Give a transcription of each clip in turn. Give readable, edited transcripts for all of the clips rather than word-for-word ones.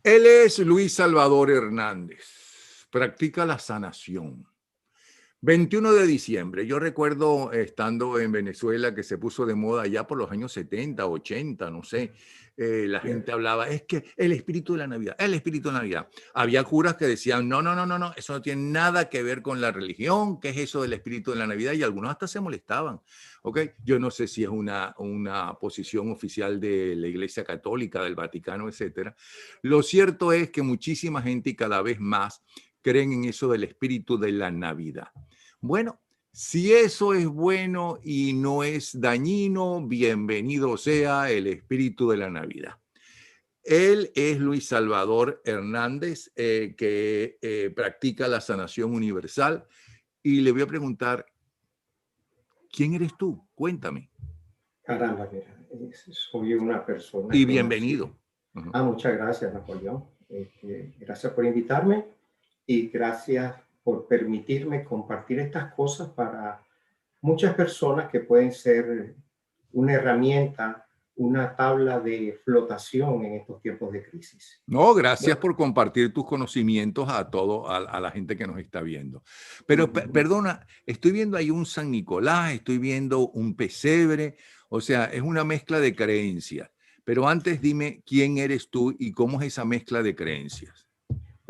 Él es Luis Salvador Hernández. Practica la sanación. 21 de diciembre. Yo recuerdo estando en Venezuela que se puso de moda ya por los años 70, 80, no sé. La gente hablaba, es que el espíritu de la Navidad, el espíritu de la Navidad. Había curas que decían, no, no, no, no, no, eso no tiene nada que ver con la religión, ¿qué es eso del espíritu de la Navidad? Y algunos hasta se molestaban. ¿Ok? Yo no sé si es una posición oficial de la Iglesia Católica, del Vaticano, etcétera. Lo cierto es que muchísima gente y cada vez más creen en eso del espíritu de la Navidad. Bueno, si eso es bueno y no es dañino, bienvenido sea el espíritu de la Navidad. Él es Luis Salvador Hernández, que practica la sanación universal. Y le voy a preguntar, ¿quién eres tú? Cuéntame. Caramba, mira, soy una persona Y que nací. bienvenido. Uh-huh. Muchas gracias, Napoleón. Gracias por invitarme y gracias por permitirme compartir estas cosas para muchas personas que pueden ser una herramienta, una tabla de flotación en estos tiempos de crisis. No, gracias Bueno, por compartir tus conocimientos a la gente que nos está viendo. Pero perdona, estoy viendo ahí un San Nicolás, estoy viendo un pesebre, o sea, es una mezcla de creencias. Pero antes dime quién eres tú y cómo es esa mezcla de creencias.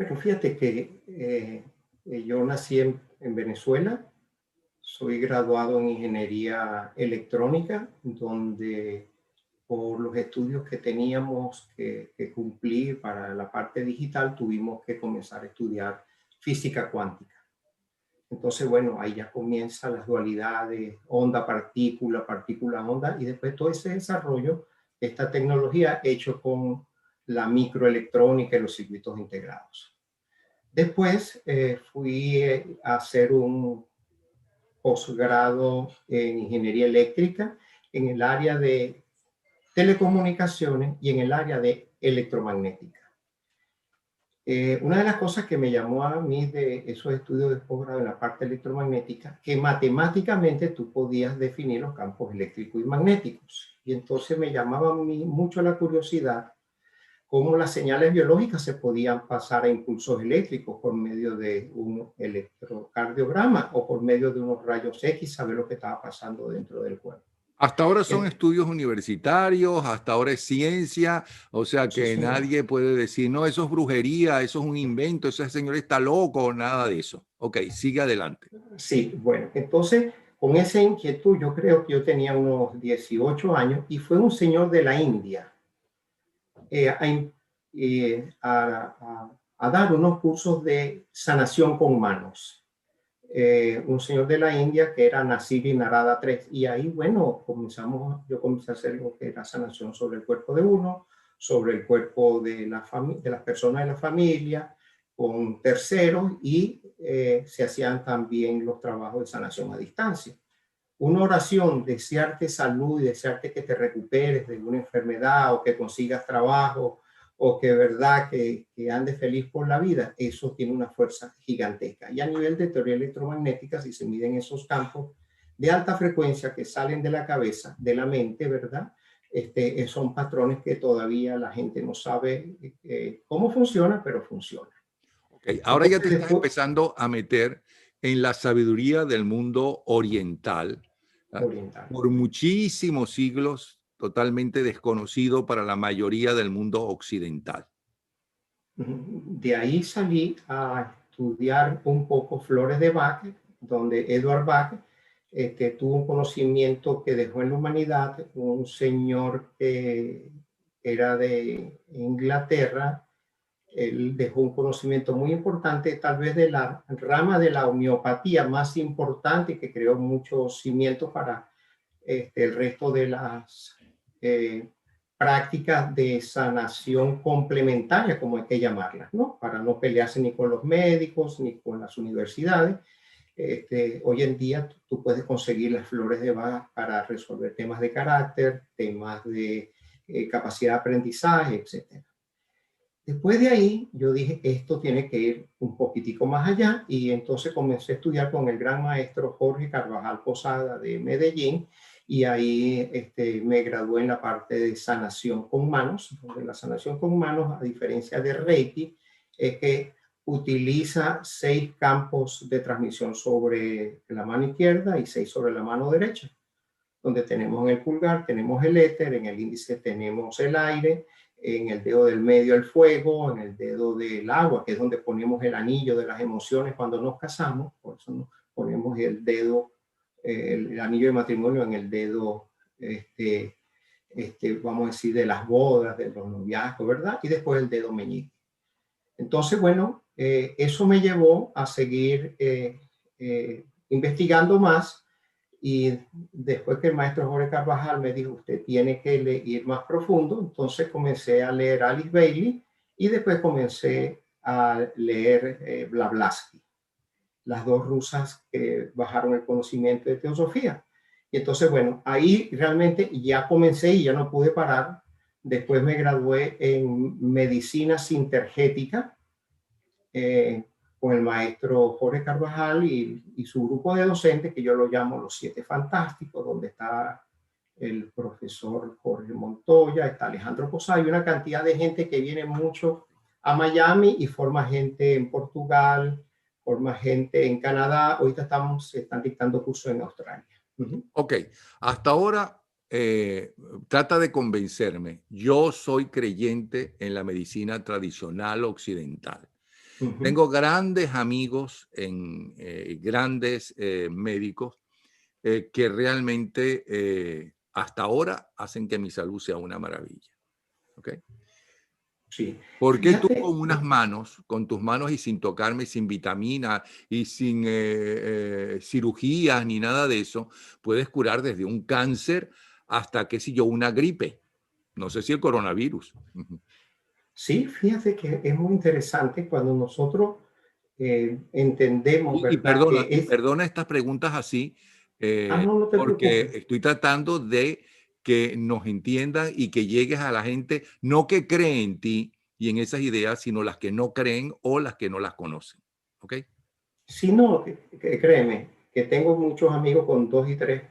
pero fíjate que yo nací en Venezuela. Soy graduado en ingeniería electrónica, donde por los estudios que teníamos que cumplir para la parte digital, tuvimos que comenzar a estudiar física cuántica. Entonces, bueno, ahí ya comienzan las dualidades, onda, partícula, partícula, onda, y después todo ese desarrollo, esta tecnología hecho con la microelectrónica y los circuitos integrados. Después fui a hacer un posgrado en ingeniería eléctrica en el área de telecomunicaciones y en el área de electromagnética. Una de las cosas que me llamó a mí de esos estudios de posgrado en la parte electromagnética, que matemáticamente tú podías definir los campos eléctricos y magnéticos. Y entonces me llamaba a mí mucho la curiosidad cómo las señales biológicas se podían pasar a impulsos eléctricos por medio de un electrocardiograma o por medio de unos rayos X, saber lo que estaba pasando dentro del cuerpo. Hasta ahora son estudios universitarios, hasta ahora es ciencia, o sea Sí, que señor. nadie puede decir, no, eso es brujería, eso es un invento, ese señor está loco, nada de eso. Ok, sigue adelante. Sí, bueno, entonces con esa inquietud yo creo que yo tenía unos 18 años y fue un señor de la India a dar unos cursos de sanación con manos. Un señor de la India que era Nasiri Narada III. Y ahí, bueno, yo comencé a hacer lo que era sanación sobre el cuerpo de uno, sobre el cuerpo de las personas de la familia, con terceros, y se hacían también los trabajos de sanación a distancia. Una oración, desearte salud y desearte que te recuperes de una enfermedad o que consigas trabajo o que verdad que andes feliz por la vida, eso tiene una fuerza gigantesca. Y a nivel de teoría electromagnética, si se miden esos campos de alta frecuencia que salen de la cabeza, de la mente, ¿verdad? Son patrones que todavía la gente no sabe cómo funciona, pero funciona. Okay. Ahora ya te Entonces, estás después, empezando a meter en la sabiduría del mundo oriental, ¿ah? oriental. Por muchísimos siglos totalmente desconocido para la mayoría del mundo occidental. De ahí salí a estudiar un poco Flores de Bach, donde Edward Bach tuvo un conocimiento que dejó en la humanidad, un señor que era de Inglaterra. Él dejó un conocimiento muy importante, tal vez de la rama de la homeopatía más importante, que creó muchos cimientos para el resto de las eh, prácticas de sanación complementaria, como hay que llamarlas, ¿no? Para no pelearse ni con los médicos ni con las universidades. Hoy en día tú puedes conseguir las flores de Bach para resolver temas de carácter, temas de capacidad de aprendizaje, etc. Después de ahí, yo dije, esto tiene que ir un poquitico más allá, y entonces comencé a estudiar con el gran maestro Jorge Carvajal Posada de Medellín, y ahí me gradué en la parte de sanación con manos, donde la sanación con manos, a diferencia de Reiki, es que utiliza 6 campos de transmisión sobre la mano izquierda y 6 sobre la mano derecha, donde tenemos en el pulgar, tenemos el éter, en el índice tenemos el aire, en el dedo del medio el fuego, en el dedo del agua, que es donde ponemos el anillo de las emociones cuando nos casamos, por eso nos ponemos el dedo, el anillo de matrimonio en el dedo, vamos a decir, de las bodas, de los noviazgos, ¿verdad? Y después el dedo meñique. Entonces, bueno, eso me llevó a seguir investigando más, y después que el maestro Jorge Carvajal me dijo, usted tiene que ir más profundo, entonces comencé a leer Alice Bailey y después comencé a leer Blavatsky, las 2 rusas que bajaron el conocimiento de teosofía. Y entonces, bueno, ahí realmente ya comencé y ya no pude parar. Después me gradué en medicina sintergética, con el maestro Jorge Carvajal y su grupo de docentes, que yo lo llamo los 7 Fantásticos, donde está el profesor Jorge Montoya, está Alejandro Posay, y una cantidad de gente que viene mucho a Miami y forma gente en Portugal, forma gente en Canadá. Ahorita se están dictando cursos en Australia. Ok, hasta ahora trata de convencerme. Yo soy creyente en la medicina tradicional occidental. Tengo grandes amigos, grandes médicos que realmente hasta ahora hacen que mi salud sea una maravilla. ¿Okay? Sí, ¿Por qué tú fíjate. con tus manos y sin tocarme, sin vitamina y sin cirugías ni nada de eso, puedes curar desde un cáncer hasta, qué sé yo, una gripe? No sé si el coronavirus. Sí, fíjate que es muy interesante cuando nosotros entendemos, Y ¿verdad? perdona, Que y es... perdona estas preguntas así, no, no te porque preocupes. estoy tratando de que nos entiendan y que llegues a la gente, no que cree en ti y en esas ideas, sino las que no creen o las que no las conocen. ¿Ok? Sí, no, créeme, que tengo muchos amigos con 2 y 3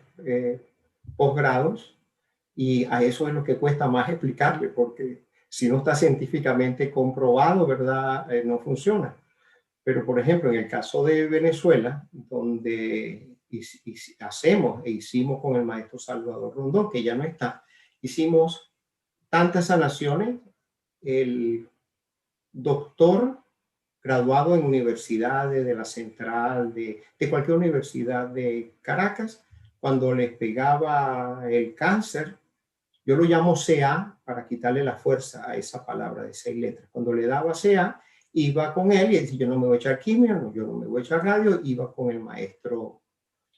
posgrados, y a eso es lo que cuesta más explicarle, porque si no está científicamente comprobado, ¿verdad? No funciona. Pero, por ejemplo, en el caso de Venezuela, donde hacemos e hicimos con el maestro Salvador Rondón, que ya no está, hicimos tantas sanaciones. El doctor graduado en universidades de la Central, de cualquier universidad de Caracas, cuando les pegaba el cáncer, yo lo llamo CA para quitarle la fuerza a esa palabra de 6 letras. Cuando le daba CA, iba con él y decía, yo no me voy a echar quimio, no, yo no me voy a echar radio, iba con el maestro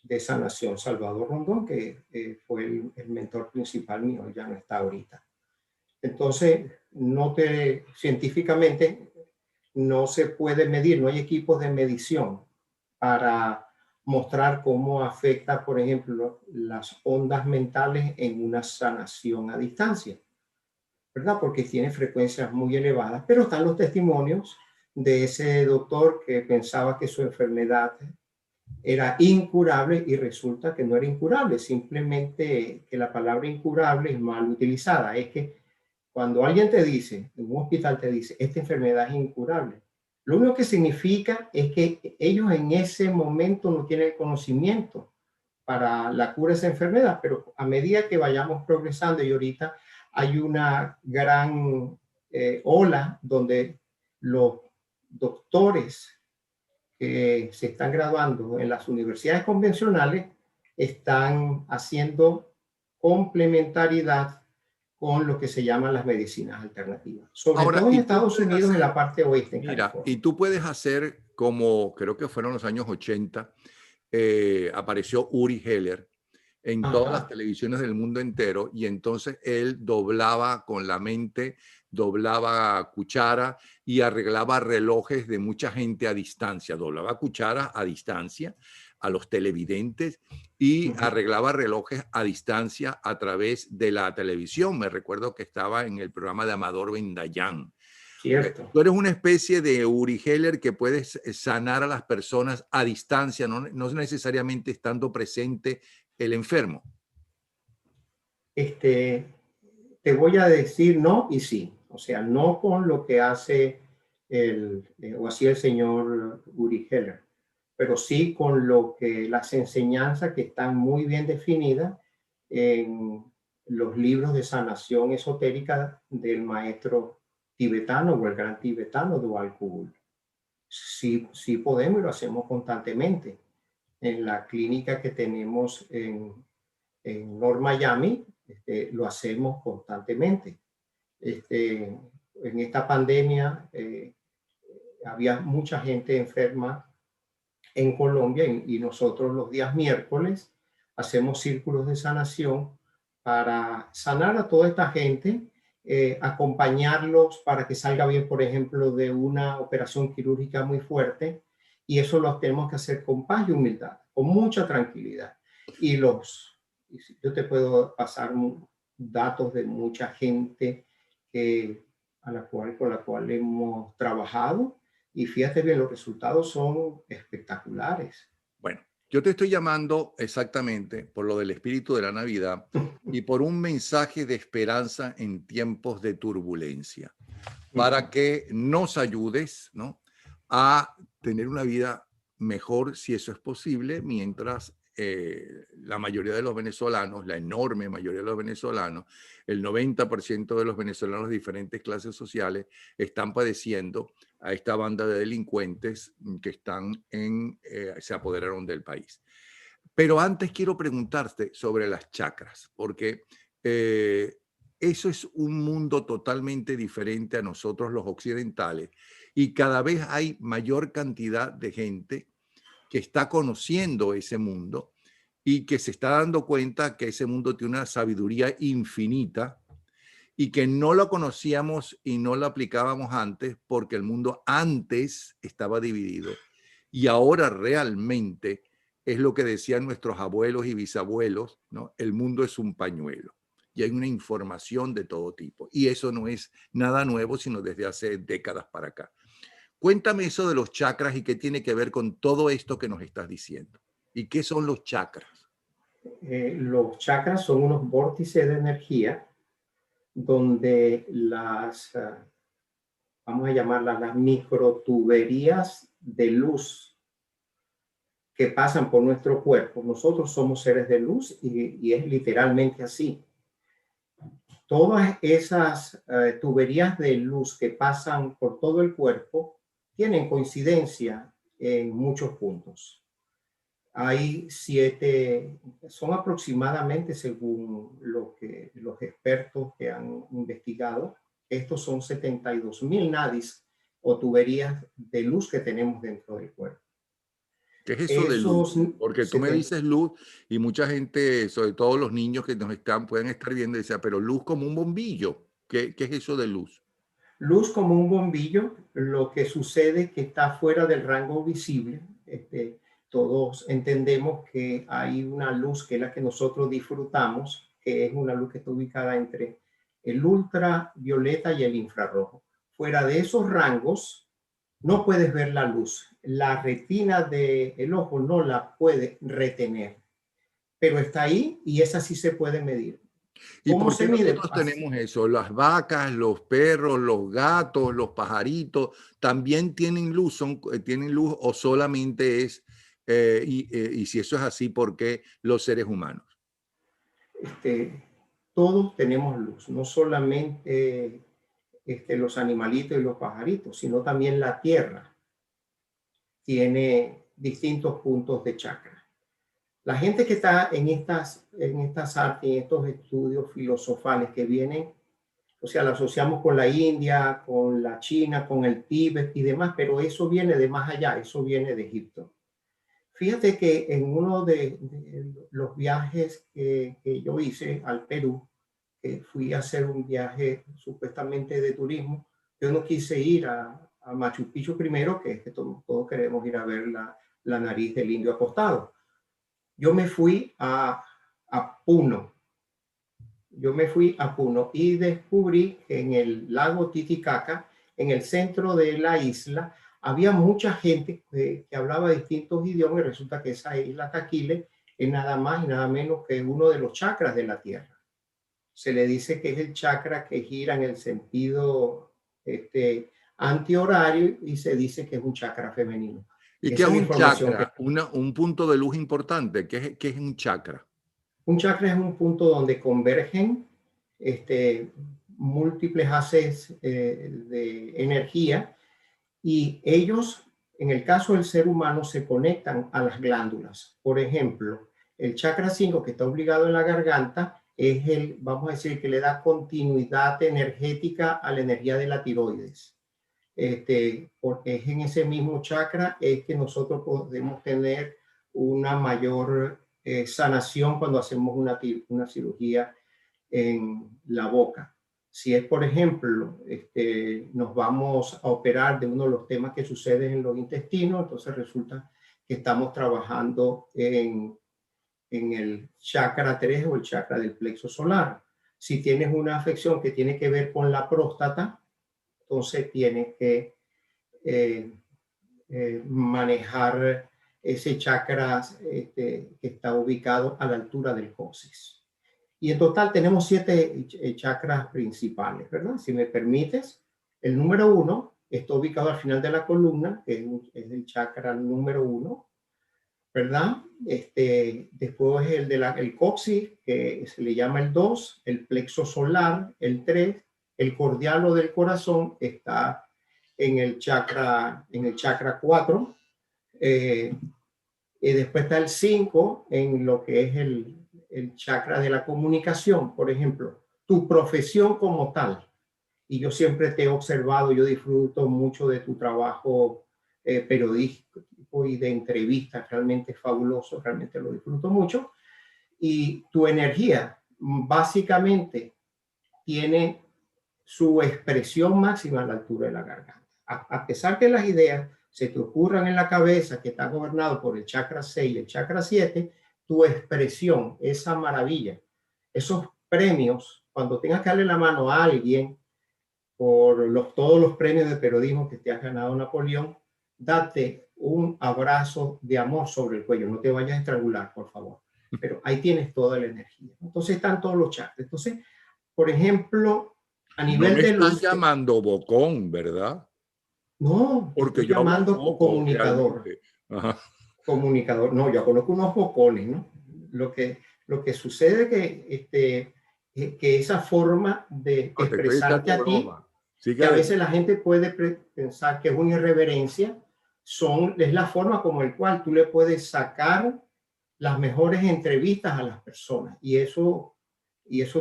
de sanación, Salvador Rondón, que fue el mentor principal mío, ya no está ahorita. Entonces, científicamente no se puede medir, no hay equipos de medición para mostrar cómo afecta, por ejemplo, las ondas mentales en una sanación a distancia, ¿verdad? Porque tiene frecuencias muy elevadas, pero están los testimonios de ese doctor que pensaba que su enfermedad era incurable y resulta que no era incurable, simplemente que la palabra incurable es mal utilizada. Es que cuando alguien te dice, en un hospital te dice, esta enfermedad es incurable, lo único que significa es que ellos en ese momento no tienen el conocimiento para la cura de esa enfermedad, pero a medida que vayamos progresando, y ahorita hay una gran ola donde los doctores que se están graduando en las universidades convencionales están haciendo complementariedad con lo que se llaman las medicinas alternativas, sobre Ahora, todo en y tú Estados puedes Unidos, en hacer, la parte oeste, en mira, California. y tú puedes hacer como, creo que fueron los años 80, apareció Uri Geller en todas las Ajá. televisiones del mundo entero y entonces él doblaba con la mente, doblaba cuchara y arreglaba relojes de mucha gente a distancia, doblaba cuchara a distancia a los televidentes y arreglaba relojes a distancia a través de la televisión. Me recuerdo que estaba en el programa de Amador Bendayán. Cierto. Tú eres una especie de Uri Geller que puedes sanar a las personas a distancia, no necesariamente estando presente el enfermo. Este, te voy a decir no y sí. O sea, no con lo que hace o hacía el señor Uri Geller, pero sí con lo que las enseñanzas que están muy bien definidas en los libros de sanación esotérica del maestro tibetano o el gran tibetano Dwal Kugul. Sí, sí podemos y lo hacemos constantemente. En la clínica que tenemos en North Miami, lo hacemos constantemente. En esta pandemia había mucha gente enferma en Colombia y nosotros los días miércoles hacemos círculos de sanación para sanar a toda esta gente, acompañarlos para que salga bien, por ejemplo, de una operación quirúrgica muy fuerte, y eso lo tenemos que hacer con paz y humildad, con mucha tranquilidad. Yo te puedo pasar datos de mucha gente con la cual hemos trabajado, y fíjate bien, los resultados son espectaculares. Bueno, yo te estoy llamando exactamente por lo del espíritu de la Navidad y por un mensaje de esperanza en tiempos de turbulencia, para que nos ayudes, ¿no?, a tener una vida mejor, si eso es posible, mientras la mayoría de los venezolanos, la enorme mayoría de los venezolanos, el 90% de los venezolanos de diferentes clases sociales están padeciendo a esta banda de delincuentes que se apoderaron del país. Pero antes quiero preguntarte sobre las chakras, porque eso es un mundo totalmente diferente a nosotros los occidentales, y cada vez hay mayor cantidad de gente que está conociendo ese mundo y que se está dando cuenta que ese mundo tiene una sabiduría infinita y que no lo conocíamos y no lo aplicábamos antes porque el mundo antes estaba dividido, y ahora realmente es lo que decían nuestros abuelos y bisabuelos, ¿no? El mundo es un pañuelo y hay una información de todo tipo, y eso no es nada nuevo, sino desde hace décadas para acá. Cuéntame eso de los chakras y qué tiene que ver con todo esto que nos estás diciendo. ¿Y qué son los chakras? Los chakras son unos vórtices de energía donde vamos a llamarlas las microtuberías de luz que pasan por nuestro cuerpo. Nosotros somos seres de luz y es literalmente así. Todas esas tuberías de luz que pasan por todo el cuerpo tienen coincidencia en muchos puntos. Hay 7, son aproximadamente, según lo que los expertos que han investigado, estos son 72,000 nadis o tuberías de luz que tenemos dentro del cuerpo. ¿Qué es eso de Esos luz? Porque tú me dices luz y mucha gente, sobre todo los niños que pueden estar viendo, decía, pero luz como un bombillo. ¿Qué es eso de luz? Luz como un bombillo, lo que sucede que está fuera del rango visible. Todos entendemos que hay una luz que es la que nosotros disfrutamos, que es una luz que está ubicada entre el ultravioleta y el infrarrojo. Fuera de esos rangos, no puedes ver la luz. La retina del ojo no la puede retener, pero está ahí y esa sí se puede medir. ¿Y ¿Cómo por se qué mide? nosotros tenemos eso? Las vacas, los perros, los gatos, los pajaritos, ¿también tienen luz? ¿Tienen luz o solamente es, y si eso es así, por qué los seres humanos? Todos tenemos luz, no solamente los animalitos y los pajaritos, sino también la tierra tiene distintos puntos de chakra. La gente que está en estas artes, en estos estudios filosofales que vienen, o sea, la asociamos con la India, con la China, con el Tíbet y demás, pero eso viene de más allá, eso viene de Egipto. Fíjate que en uno de los viajes que yo hice al Perú, fui a hacer un viaje supuestamente de turismo, yo no quise ir a Machu Picchu primero, que es que todos queremos ir a ver la nariz del indio acostado. Yo me fui a Puno. Yo me fui a Puno y descubrí que en el lago Titicaca, en el centro de la isla, había mucha gente que hablaba distintos idiomas, y resulta que esa isla Taquile es nada más y nada menos que uno de los chakras de la tierra. se le dice que es el chakra que gira en el sentido antihorario y se dice que es un chakra femenino. ¿Y qué Esa es es la un información que... chakra? Un punto de luz importante. Qué es un chakra? Un chakra es un punto donde convergen múltiples haces de energía y ellos, en el caso del ser humano, se conectan a las glándulas. Por ejemplo, el chakra 5 que está ubicado en la garganta es el, vamos a decir, que le da continuidad energética a la energía de la tiroides. Porque es en ese mismo chakra es que nosotros podemos tener una mayor sanación cuando hacemos una cirugía en la boca. Si es, por ejemplo, nos vamos a operar de uno de los temas que suceden en los intestinos, entonces resulta que estamos trabajando en el chakra 3 o el chakra del plexo solar. Si tienes una afección que tiene que ver con la próstata, entonces tienes que manejar ese chakra que está ubicado a la altura del coxis. Y en total tenemos 7 chakras principales, ¿verdad? Si me permites, el número 1 está ubicado al final de la columna, que es el chakra número 1, ¿verdad? Después es el coxis, que se le llama el 2, el plexo solar, el 3, el cordial o del corazón está en el chakra 4. Y después está el 5 en lo que es el chakra de la comunicación. Por ejemplo, tu profesión como tal. Y yo siempre te he observado, yo disfruto mucho de tu trabajo periodístico y de entrevistas, realmente fabuloso, realmente lo disfruto mucho. Y tu energía básicamente tiene su expresión máxima a la altura de la garganta. A pesar que las ideas se te ocurran en la cabeza, que está gobernado por el chakra 6 y el chakra 7, tu expresión, esa maravilla, esos premios, cuando tengas que darle la mano a alguien por todos los premios de periodismo que te has ganado Napoleón, date un abrazo de amor sobre el cuello, no te vayas a estrangular, por favor. Pero ahí tienes toda la energía. Entonces están todos los chakras. Entonces, por ejemplo, a No nivel me de están luz... llamando bocón, ¿verdad? No, te Porque estoy yo hablo llamando poco comunicador. realmente. Ajá. Comunicador. No, yo conozco unos bocones, ¿no? Lo que sucede que esa forma de No, te estoy expresarte echando a ti, broma. que Sigue a veces adelante. la gente puede pensar que es una irreverencia, es la forma como el cual tú le puedes sacar las mejores entrevistas a las personas. Y eso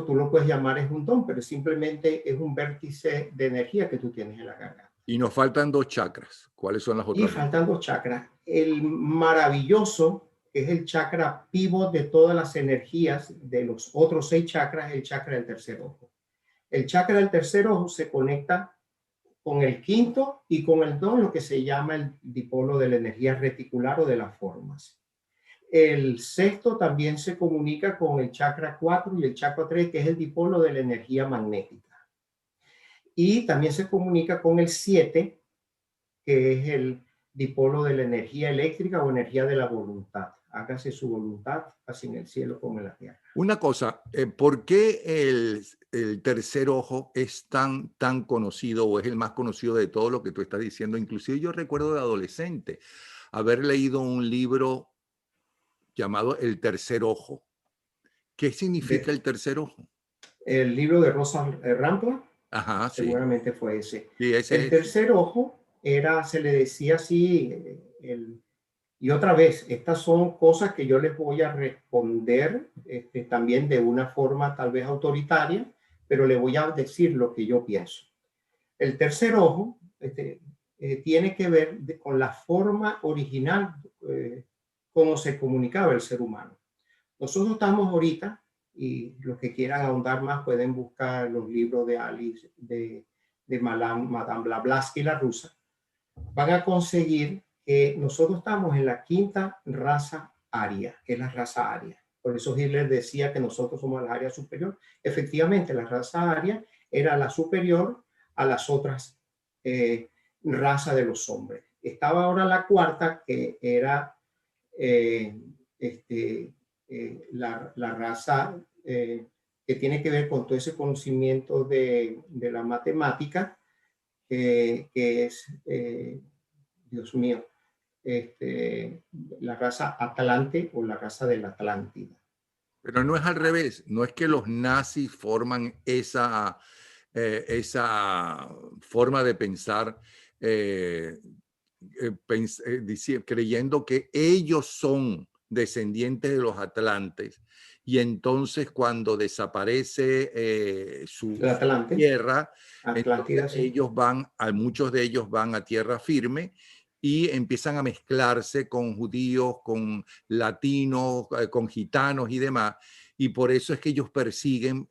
tú lo puedes llamar es un don, pero simplemente es un vértice de energía que tú tienes en la garganta. Y nos faltan 2 chakras. ¿Cuáles son las Y otras 2? faltan 2 chakras. El maravilloso, que es el chakra pivot de todas las energías de los otros 6 chakras, es el chakra del tercer ojo. El chakra del tercer ojo se conecta con el quinto y con el 2, lo que se llama el dipolo de la energía reticular o de las formas. El sexto también se comunica con el chakra 4 y el chakra 3, que es el dipolo de la energía magnética. Y también se comunica con el 7, que es el dipolo de la energía eléctrica o energía de la voluntad. Hágase su voluntad, así en el cielo como en la tierra. Una cosa, ¿por qué el tercer ojo es tan conocido o es el más conocido de todo lo que tú estás diciendo? Inclusive yo recuerdo de adolescente haber leído un libro llamado El tercer ojo. ¿Qué significa el tercer ojo? El libro de Rosa Rampla, Ajá, sí. seguramente fue ese. Sí, ese El es. tercer ojo se le decía así, y otra vez, estas son cosas que yo les voy a responder también de una forma tal vez autoritaria, pero le voy a decir lo que yo pienso. El tercer ojo tiene que ver con la forma original, cómo se comunicaba el ser humano. Nosotros estamos ahorita, y los que quieran ahondar más pueden buscar los libros de Alice, de Madame Blavatsky, la rusa, van a conseguir que nosotros estamos en la quinta raza aria, que es la raza aria. Por eso Hitler decía que nosotros somos la área superior. Efectivamente, la raza aria era la superior a las otras razas de los hombres. Estaba ahora la cuarta, que era la raza que tiene que ver con todo ese conocimiento de la matemática, que es, Dios mío, la raza Atlante o la raza de la Atlántida. Pero no es al revés, no es que los nazis forman esa forma de pensar, creyendo que ellos son descendientes de los atlantes y entonces cuando desaparece El su Atlante, tierra, entonces Atlántida, sí. muchos de ellos van a tierra firme y empiezan a mezclarse con judíos, con latinos, con gitanos y demás. Y por eso es que ellos persiguen,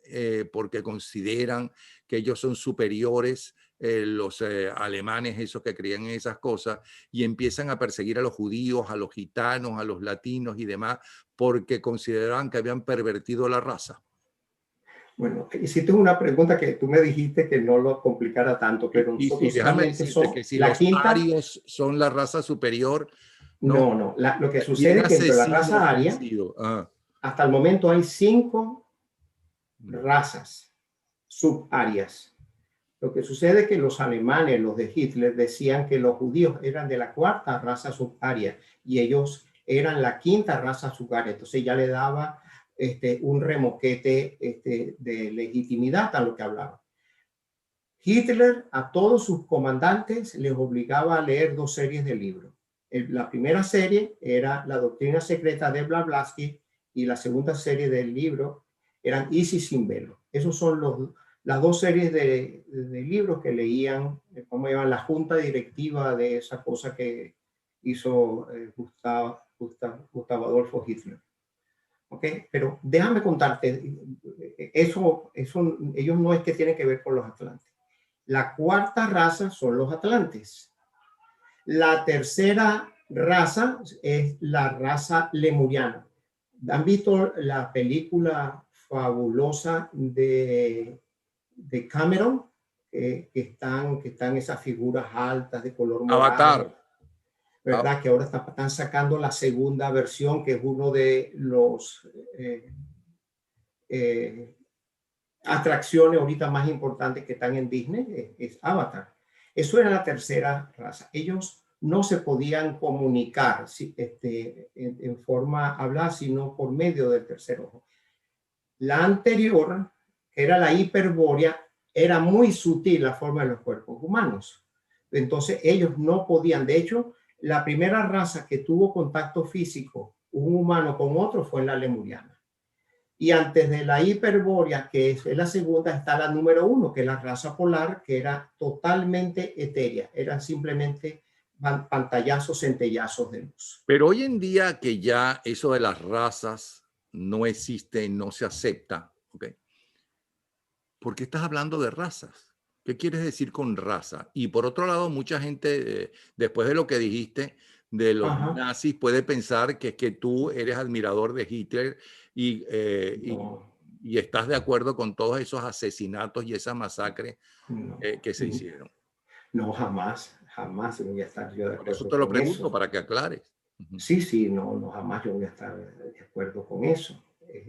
porque consideran que ellos son superiores, los alemanes, esos que creían en esas cosas, y empiezan a perseguir a los judíos, a los gitanos, a los latinos y demás, porque consideraban que habían pervertido la raza. Bueno, hiciste una pregunta que tú me dijiste que no lo complicara tanto, pero Y sí, nosotros déjame solamente decirte son que si la los quinta. arios son la raza superior, no, No, no. Lo que bien sucede es que dentro de la asesinos raza han aria, sido. hasta el momento hay 5 razas subarias. Lo que sucede es que los alemanes, los de Hitler, decían que los judíos eran de la 4ª raza subaria y ellos eran la 5ª raza subaria. Entonces ya le daba un remoquete de legitimidad a lo que hablaba. Hitler a todos sus comandantes les obligaba a leer 2 series de libros. La primera serie era La doctrina secreta de Blavatsky y la segunda serie del libro eran Isis sin velo. Esos son las 2 series de libros que leían, ¿cómo llaman? La junta directiva de esa cosa que hizo Gustavo Adolfo Hitler. ¿Ok? Pero déjame contarte, ellos no es que tienen que ver con los atlantes. La 4ª raza son los atlantes. La 3ª raza es la raza lemuriana. ¿Han visto la película fabulosa de Cameron? Que están esas figuras altas de color Avatar. morado, ¿verdad? Que ahora están sacando la segunda versión, que es uno de los atracciones ahorita más importantes que están en Disney, es Avatar. Eso era la 3ª raza. Ellos no se podían comunicar en forma hablada, sino por medio del tercer ojo. La anterior, que era la hiperbórea, era muy sutil la forma de los cuerpos humanos. Entonces ellos no podían. De hecho, la primera raza que tuvo contacto físico, un humano con otro, fue la lemuriana. Y antes de la hiperbórea, que es la segunda, está la número 1, que es la raza polar, que era totalmente etérea. Eran simplemente pantallazos, centellazos de luz. Pero hoy en día que ya eso de las razas no existe, no se acepta, ¿ok? ¿Por qué estás hablando de razas? ¿Qué quieres decir con raza? Y por otro lado, mucha gente, después de lo que dijiste de los Ajá. nazis, puede pensar que es que tú eres admirador de Hitler y, No, y estás de acuerdo con todos esos asesinatos y esa masacre no, que se hicieron. no, jamás, jamás voy a estar yo de Por eso acuerdo te lo con pregunto, eso. para que aclares. Ujú. Sí, sí, no, no, jamás yo voy a estar de acuerdo con eso.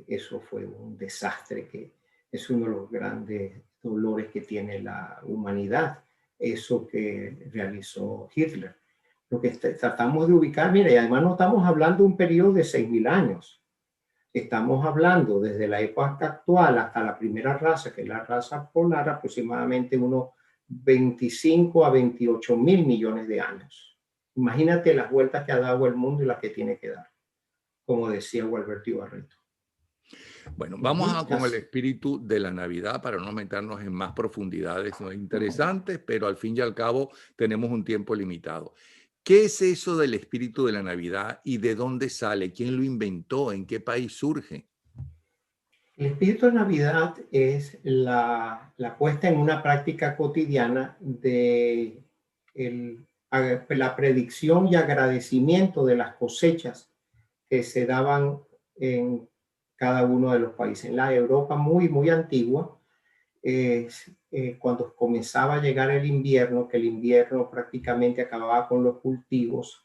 Eso fue un desastre que es uno de los grandes dolores que tiene la humanidad, eso que realizó Hitler. Lo que tratamos de ubicar, mira, y además no estamos hablando de un periodo de 6.000 años. Estamos hablando desde la época actual hasta la primera raza, que es la raza polar, aproximadamente unos 25 a 28 mil millones de años. Imagínate las vueltas que ha dado el mundo y las que tiene que dar, como decía Gualberto Barreto. Bueno, vamos con el espíritu de la Navidad para no meternos en más profundidades, no interesantes, pero al fin y al cabo tenemos un tiempo limitado. ¿Qué es eso del espíritu de la Navidad y de dónde sale? ¿Quién lo inventó? ¿En qué país surge? El espíritu de Navidad es la puesta en una práctica cotidiana de la predicción y agradecimiento de las cosechas que se daban en cada uno de los países. En la Europa muy, muy antigua, cuando comenzaba a llegar el invierno, que el invierno prácticamente acababa con los cultivos.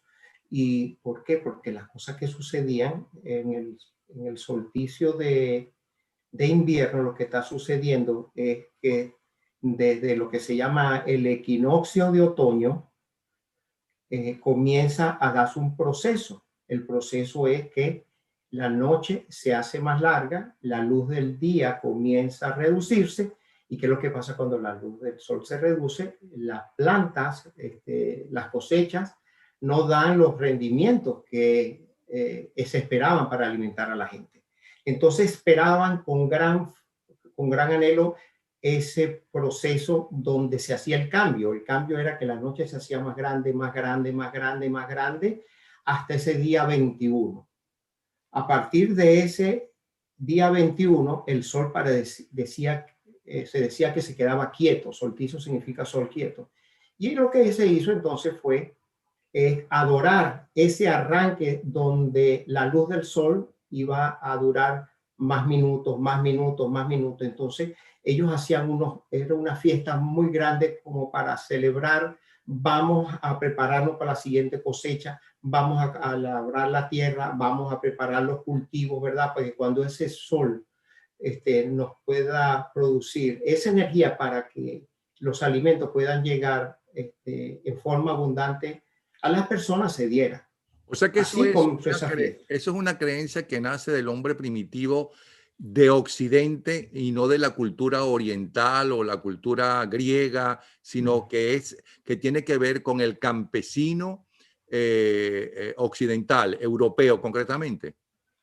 ¿Y por qué? Porque las cosas que sucedían en el solsticio de invierno, lo que está sucediendo es que desde lo que se llama el equinoccio de otoño, comienza a darse un proceso. El proceso es que la noche se hace más larga, la luz del día comienza a reducirse. ¿Y qué es lo que pasa cuando la luz del sol se reduce? Las plantas, las cosechas, no dan los rendimientos que se esperaban para alimentar a la gente. Entonces esperaban con gran anhelo ese proceso donde se hacía el cambio. El cambio era que la noche se hacía más grande, más grande, más grande, más grande, hasta ese día 21. A partir de ese día 21, el sol se decía que se quedaba quieto. Solsticio significa sol quieto. Y lo que se hizo entonces fue adorar ese arranque donde la luz del sol iba a durar más minutos, más minutos, más minutos. Entonces ellos hacían era una fiesta muy grande como para celebrar. Vamos a prepararnos para la siguiente cosecha, vamos a labrar la tierra, vamos a preparar los cultivos, ¿verdad? Porque cuando ese sol nos pueda producir esa energía para que los alimentos puedan llegar en forma abundante a las personas, se diera. O sea que Así comenzó esa fiesta. eso es una creencia que nace del hombre primitivo de Occidente y no de la cultura oriental o la cultura griega, sino que tiene que ver con el campesino occidental, europeo concretamente.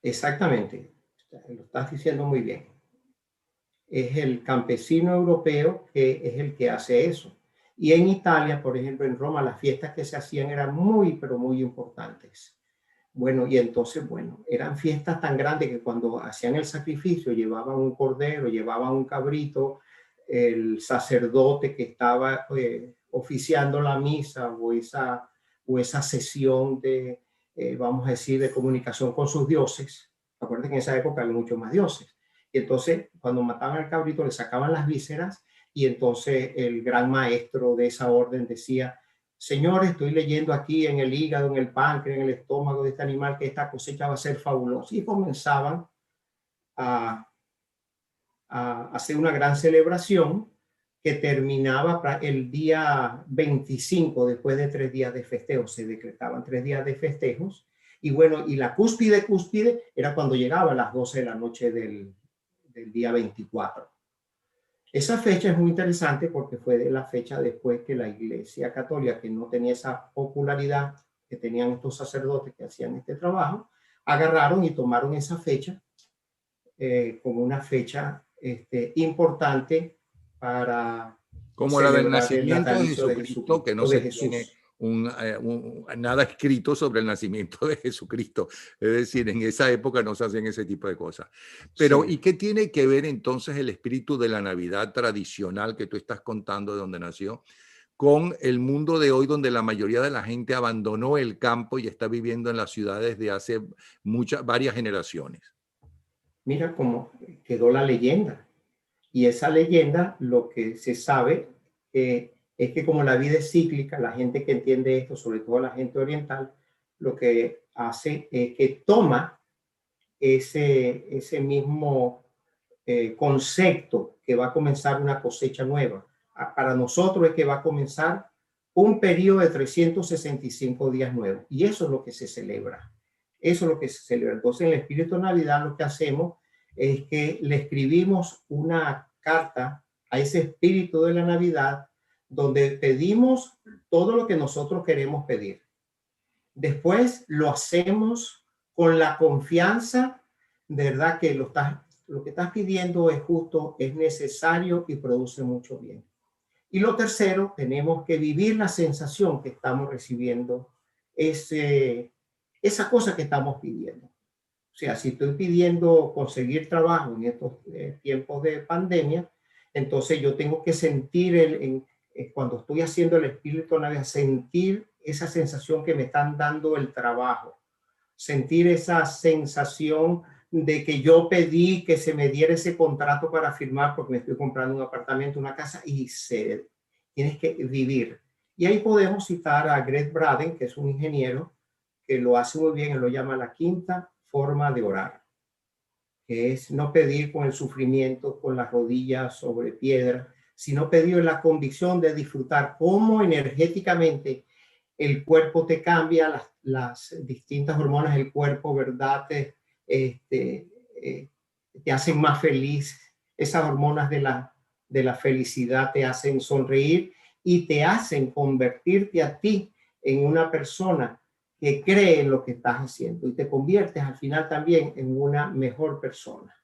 Exactamente, lo estás diciendo muy bien. Es el campesino europeo que es el que hace eso. Y en Italia, por ejemplo, en Roma, las fiestas que se hacían eran muy, pero muy importantes. Bueno, y entonces, bueno, eran fiestas tan grandes que cuando hacían el sacrificio llevaban un cordero, llevaban un cabrito, el sacerdote que estaba oficiando la misa o esa sesión de, vamos a decir, de comunicación con sus dioses. Acuérdense que en esa época había muchos más dioses. Y entonces, cuando mataban al cabrito, le sacaban las vísceras y entonces el gran maestro de esa orden decía: Señores, estoy leyendo aquí en el hígado, en el páncreas, en el estómago de este animal que esta cosecha va a ser fabulosa. Y comenzaban a hacer una gran celebración que terminaba el día 25, después de 3 días de festejo. Se decretaban 3 días de festejos. Y bueno, y la cúspide era cuando llegaba a las 12 de la noche del día 24. Esa fecha es muy interesante porque fue de la fecha después que la Iglesia Católica, que no tenía esa popularidad que tenían estos sacerdotes que hacían este trabajo, agarraron y tomaron esa fecha como una fecha importante para Como la del celebrar el nacimiento de natalicio de Jesucristo, que no o de se tiene Jesús. nada escrito sobre el nacimiento de Jesucristo. Es decir, en esa época no se hacían ese tipo de cosas. Pero, ¿y Sí. qué tiene que ver entonces el espíritu de la Navidad tradicional que tú estás contando de donde nació con el mundo de hoy, donde la mayoría de la gente abandonó el campo y está viviendo en las ciudades de hace varias generaciones? Mira cómo quedó la leyenda. Y esa leyenda, lo que se sabe es que como la vida es cíclica, la gente que entiende esto, sobre todo la gente oriental, lo que hace es que toma ese mismo concepto que va a comenzar una cosecha nueva. Para nosotros es que va a comenzar un periodo de 365 días nuevos. Y eso es lo que se celebra. Eso es lo que se celebra. Entonces, en el espíritu de Navidad lo que hacemos es que le escribimos una carta a ese espíritu de la Navidad donde pedimos todo lo que nosotros queremos pedir. Después lo hacemos con la confianza, de verdad que lo que estás pidiendo es justo, es necesario y produce mucho bien. Y lo tercero, tenemos que vivir la sensación que estamos recibiendo, esa cosa que estamos pidiendo. O sea, si estoy pidiendo conseguir trabajo en estos tiempos de pandemia, entonces yo tengo que sentir cuando estoy haciendo el espíritu navideño, sentir esa sensación que me están dando el trabajo, sentir esa sensación de que yo pedí que se me diera ese contrato para firmar porque me estoy comprando un apartamento, una casa y tienes que vivir. Y ahí podemos citar a Greg Braden, que es un ingeniero que lo hace muy bien, él lo llama la quinta forma de orar. que es no pedir con el sufrimiento, con las rodillas sobre piedra, sino pedir la convicción de disfrutar cómo energéticamente el cuerpo te cambia, las distintas hormonas del cuerpo, ¿verdad? Te hacen más feliz. Esas hormonas de la felicidad te hacen sonreír y te hacen convertirte a ti en una persona que cree en lo que estás haciendo y te conviertes al final también en una mejor persona.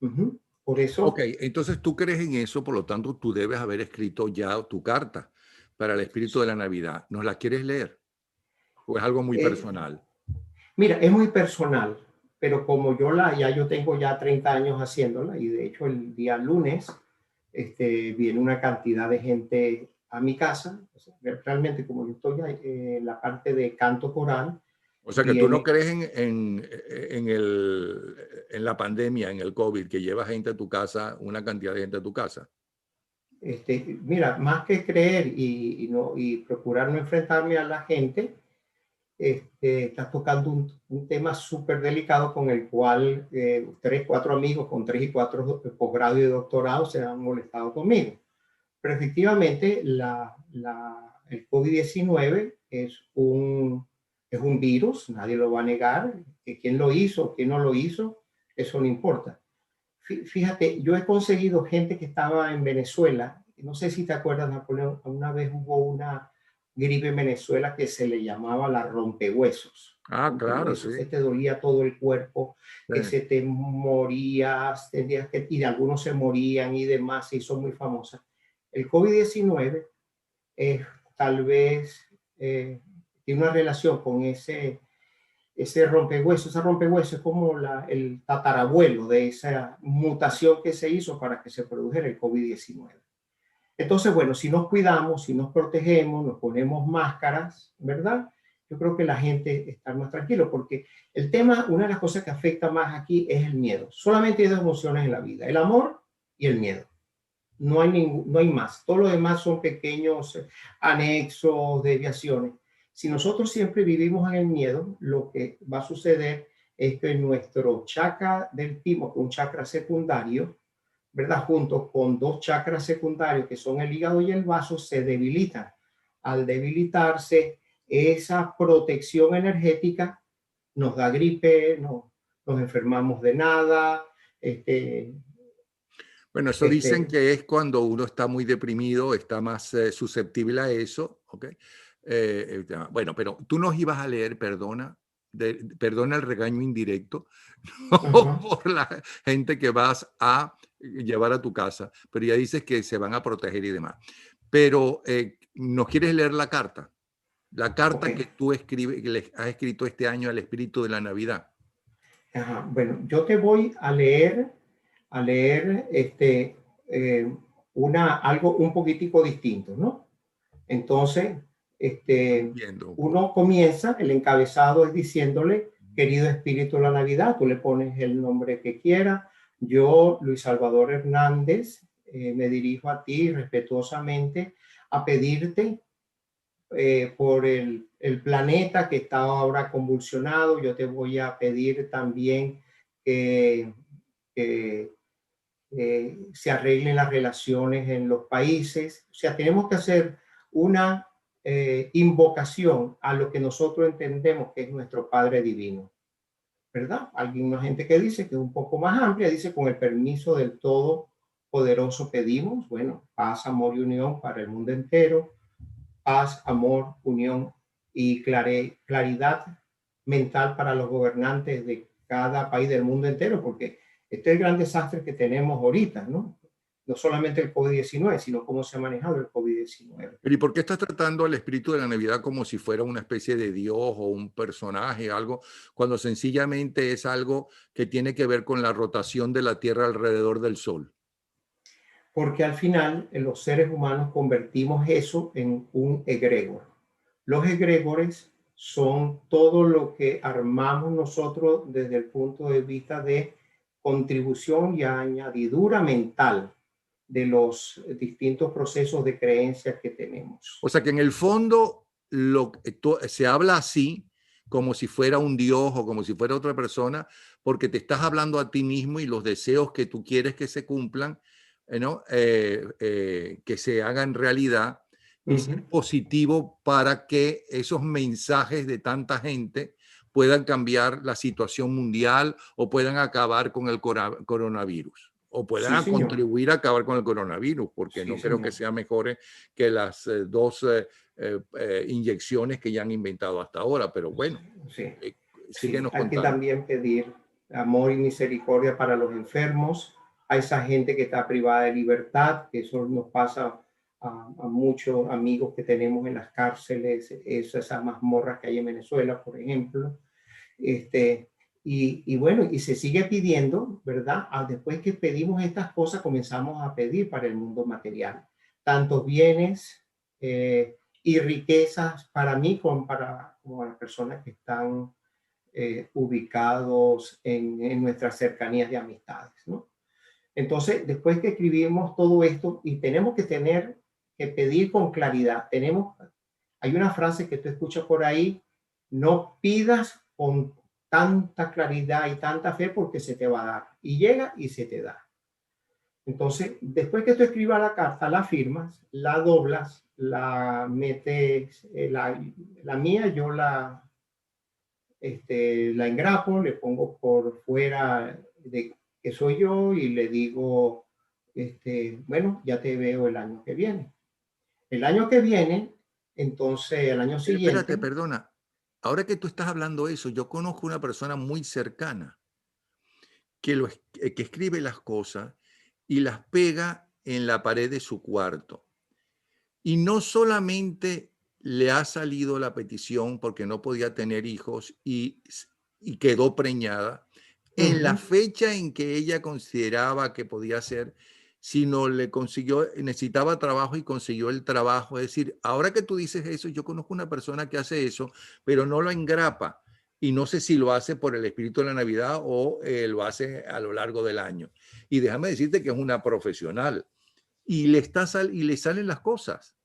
Por Ok, eso, entonces tú crees en eso, por lo tanto tú debes haber escrito ya tu carta para el espíritu de la Navidad. ¿Nos la quieres leer? ¿O es algo muy eh, personal? mira, es muy personal, pero como yo tengo ya 30 años haciéndola y de hecho el día lunes viene una cantidad de gente a mi casa. O sea, realmente como yo estoy en la parte de canto coral, O sea que tú no viene, crees en la pandemia, en el COVID, que lleva gente a tu casa, una cantidad de gente a tu casa. mira, más que creer y procurar no enfrentarme a la gente, estás tocando un tema súper delicado con el cual 3, 4 amigos con 3 y 4 posgrado y doctorado se han molestado conmigo. Pero efectivamente el COVID-19 es un virus, nadie lo va a negar, que quién lo hizo, quién no lo hizo, eso no importa. Fíjate, yo he conseguido gente que estaba en Venezuela, no sé si te acuerdas, Napoleón, una vez hubo una gripe en Venezuela que se le llamaba la rompehuesos. Ah, claro, Rompehuesos, sí. se te dolía todo el cuerpo, que Sí. se te morías, y de algunos se morían y demás, se hizo muy famosa. El COVID-19 es tal vez tiene una relación con ese rompehuesos. Ese rompehuesos es como el tatarabuelo de esa mutación que se hizo para que se produjera el COVID-19. Entonces, bueno, si nos cuidamos, si nos protegemos, nos ponemos máscaras, ¿verdad? Yo creo que la gente está más tranquilo porque el tema, una de las cosas que afecta más aquí es el miedo. Solamente hay dos emociones en la vida, el amor y el miedo. No hay más. Todo lo demás son pequeños anexos, desviaciones. Si nosotros siempre vivimos en el miedo, lo que va a suceder es que nuestro chakra del timo, que es un chakra secundario, ¿verdad? Junto con 2 chakras secundarios, que son el hígado y el vaso, se debilitan. Al debilitarse, esa protección energética nos da gripe, nos enfermamos de nada, este, Bueno, eso dicen este, que es cuando uno está muy deprimido, está más susceptible a eso, ¿ok? Bueno, pero tú nos ibas a leer, perdona, perdona el regaño indirecto, no uh-huh. por la gente que vas a llevar a tu casa, pero ya dices que se van a proteger y demás. Pero ¿nos quieres leer la carta? La Ok. carta que tú escribes, que le has escrito este año al espíritu de la Navidad. Ajá. Bueno, yo te voy a leer eh, algo un poquitico distinto, ¿no? Entonces, Entiendo. uno comienza, el encabezado es diciéndole, querido espíritu de la Navidad, tú le pones el nombre que quiera. Yo, Luis Salvador Hernández, me dirijo a ti respetuosamente a pedirte por el planeta que está ahora convulsionado. Yo te voy a pedir también que se arreglen las relaciones en los países. O sea, tenemos que hacer una invocación a lo que nosotros entendemos que es nuestro Padre Divino, ¿verdad? Una gente que dice que es un poco más amplia, dice con el permiso del Todopoderoso pedimos, bueno, paz, amor y unión para el mundo entero, paz, amor, unión y claridad mental para los gobernantes de cada país del mundo entero, porque este es el gran desastre que tenemos ahorita, ¿no? No solamente el COVID-19, sino cómo se ha manejado el COVID-19. Pero ¿y por qué estás tratando al espíritu de la Navidad como si fuera una especie de Dios o un personaje, algo, cuando sencillamente es algo que tiene que ver con la rotación de la Tierra alrededor del Sol? Porque al final los seres humanos convertimos eso en un egregor. Los egregores son todo lo que armamos nosotros desde el punto de vista de contribución y añadidura mental de los distintos procesos de creencias que tenemos. O sea que en el fondo se habla así como si fuera un Dios o como si fuera otra persona, porque te estás hablando a ti mismo y los deseos que tú quieres que se cumplan, ¿no? Que se hagan realidad y ser positivo para que esos mensajes de tanta gente puedan cambiar la situación mundial o puedan acabar con el coronavirus o Sí, puedan señor. contribuir a acabar con el coronavirus, porque Sí, no creo que señor. sea mejor que las dos inyecciones que ya han inventado hasta ahora, pero bueno, Sí, sí. síguenos Hay que contando. también pedir amor y misericordia para los enfermos, a esa gente que está privada de libertad, que eso nos pasa a muchos amigos que tenemos en las cárceles, esas mazmorras que hay en Venezuela, por ejemplo. Este, y bueno, y se sigue pidiendo, ¿verdad? Después que pedimos estas cosas, comenzamos a pedir para el mundo material, tantos bienes y riquezas para mí como para las personas que están ubicados en nuestras cercanías de amistades, ¿no? Entonces, después que escribimos todo esto, y tenemos que tener que pedir con claridad, hay una frase que tú escuchas por ahí: no pidas con tanta claridad y tanta fe porque se te va a dar. Y llega y se te da. Entonces, después que tú escribas la carta, la firmas, la doblas, la metes, la mía yo la engrapo, le pongo por fuera de que soy yo y le digo, bueno, ya te veo el año que viene. El año que viene, entonces el año Pero espérate, siguiente, perdona. Ahora que tú estás hablando de eso, yo conozco una persona muy cercana que escribe las cosas y las pega en la pared de su cuarto. Y no solamente le ha salido la petición porque no podía tener hijos y quedó preñada en la fecha en que ella consideraba que podía ser, sino le consiguió, necesitaba trabajo y consiguió el trabajo. Es decir, ahora que tú dices eso, yo conozco una persona que hace eso, pero no lo engrapa. Y no sé si lo hace por el espíritu de la Navidad o lo hace a lo largo del año. Y déjame decirte que es una profesional y y le salen las cosas.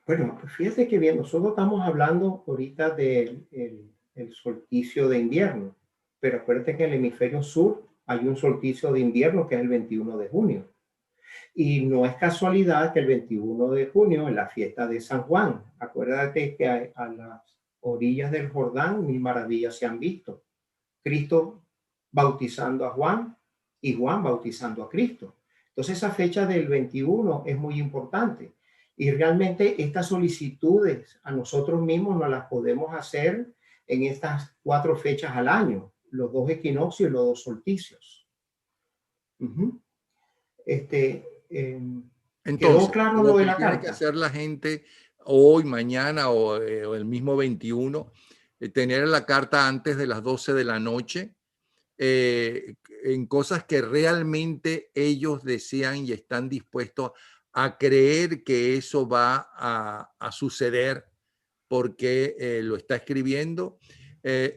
bueno, fíjate que bien, nosotros estamos hablando ahorita del el solsticio de invierno, pero acuérdate que en el hemisferio sur hay un solsticio de invierno que es el 21 de junio. Y no es casualidad que el 21 de junio es la fiesta de San Juan. Acuérdate que a las orillas del Jordán mil maravillas se han visto. Cristo bautizando a Juan y Juan bautizando a Cristo. Entonces esa fecha del 21 es muy importante. Y realmente estas solicitudes a nosotros mismos no las podemos hacer en estas 4 fechas al año, los 2 equinoccios y los 2 solsticios. ¿Quedó Entonces, claro lo lo de que la tiene que carta? hacer la gente hoy, mañana o el mismo 21, tener la carta antes de las 12 de la noche, en cosas que realmente ellos desean y están dispuestos a creer que eso va a suceder porque lo está escribiendo.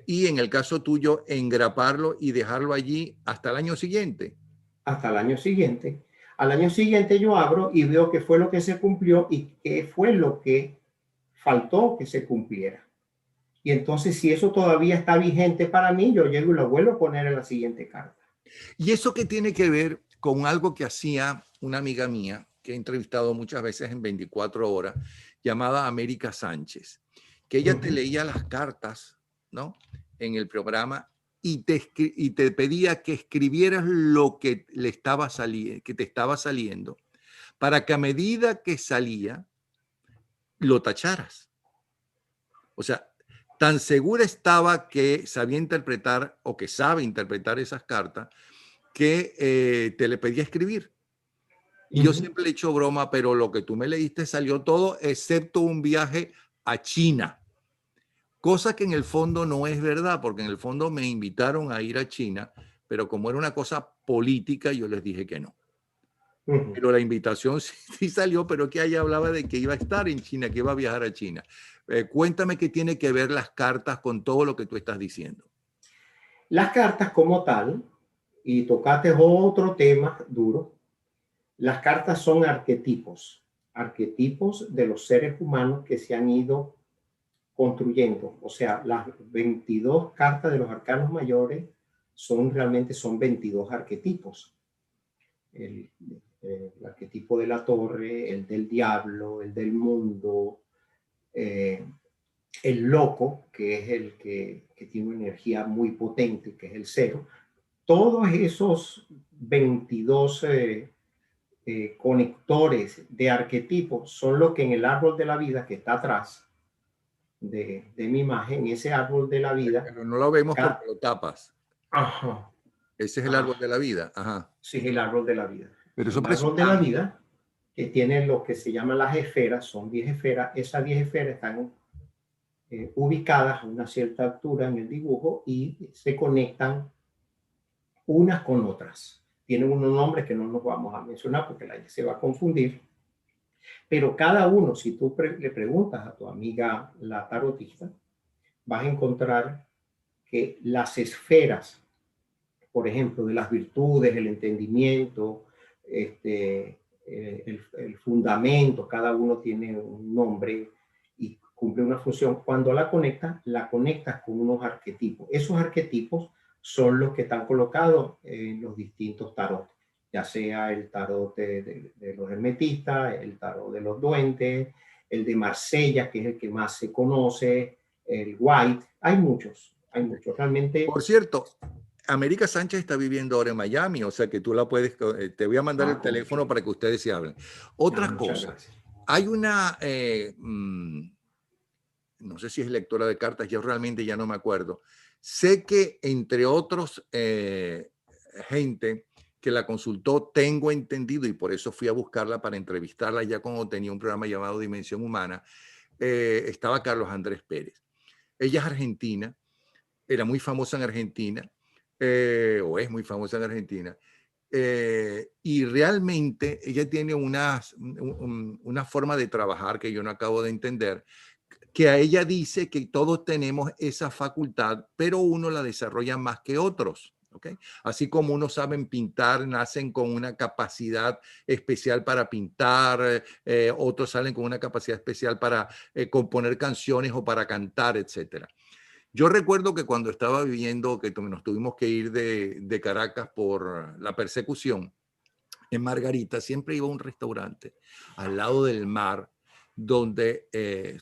Y en el caso tuyo, engraparlo y dejarlo allí hasta el año siguiente. Hasta el año siguiente. Al año siguiente yo abro y veo qué fue lo que se cumplió y qué fue lo que faltó que se cumpliera. Y entonces, si eso todavía está vigente para mí, yo llego y lo vuelvo a poner en la siguiente carta. Y eso que tiene que ver con algo que hacía una amiga mía, que he entrevistado muchas veces en 24 horas, llamada América Sánchez, que ella te leía las cartas, ¿no? En el programa y te pedía que escribieras lo que le estaba que te estaba saliendo, para que a medida que salía, lo tacharas. O sea, tan segura estaba que sabía interpretar o que sabe interpretar esas cartas que te le pedía escribir. Y yo siempre le he hecho broma, pero lo que tú me leíste salió todo, excepto un viaje a China. Cosa que en el fondo no es verdad, porque en el fondo me invitaron a ir a China, pero como era una cosa política, yo les dije que no. Pero la invitación sí salió, pero que ella hablaba de que iba a estar en China, que iba a viajar a China. Cuéntame qué tiene que ver las cartas con todo lo que tú estás diciendo. Las cartas como tal, y tocaste otro tema duro, las cartas son arquetipos, arquetipos de los seres humanos que se han ido construyendo. O sea, las 22 cartas de los arcanos mayores realmente son 22 arquetipos. El arquetipo de la torre, el del diablo, el del mundo, el loco, que es el que tiene una energía muy potente, que es el cero. Todos esos 22 conectores de arquetipos son los que en el árbol de la vida que está atrás de mi imagen, ese árbol de la vida. Pero no lo vemos porque lo tapas. Ajá, Ese es el árbol ajá, de la vida. Ajá. sí, es el árbol de la vida. Pero eso El parece árbol un de la ángel. vida, que tiene lo que se llaman las esferas, son 10 esferas. Esas 10 esferas están ubicadas a una cierta altura en el dibujo y se conectan unas con otras. Tienen unos nombres que no nos vamos a mencionar porque la gente se va a confundir. Pero cada uno, si tú le preguntas a tu amiga la tarotista, vas a encontrar que las esferas, por ejemplo, de las virtudes, el entendimiento, el fundamento, cada uno tiene un nombre y cumple una función. Cuando la conectas con unos arquetipos. Esos arquetipos son los que están colocados en los distintos tarotes, ya sea el tarot de los hermetistas, el tarot de los duendes, el de Marsella, que es el que más se conoce, el White. Hay muchos. Realmente. Por cierto, América Sánchez está viviendo ahora en Miami, o sea que tú la puedes, te voy a mandar el teléfono para que ustedes se hablen. Otra Muchas cosa, gracias. hay una, no sé si es lectora de cartas, yo realmente ya no me acuerdo. Sé que entre otros gente que la consultó, tengo entendido, y por eso fui a buscarla para entrevistarla ya cuando tenía un programa llamado Dimensión Humana, estaba Carlos Andrés Pérez. Ella es argentina, era muy famosa en Argentina, o es muy famosa en Argentina, y realmente ella tiene una forma de trabajar que yo no acabo de entender, que a ella dice que todos tenemos esa facultad, pero uno la desarrolla más que otros. ¿Okay? Así como unos saben pintar, nacen con una capacidad especial para pintar, otros salen con una capacidad especial para componer canciones o para cantar, etcétera. Yo recuerdo que cuando estaba viviendo, que nos tuvimos que ir de Caracas por la persecución, en Margarita siempre iba a un restaurante al lado del mar donde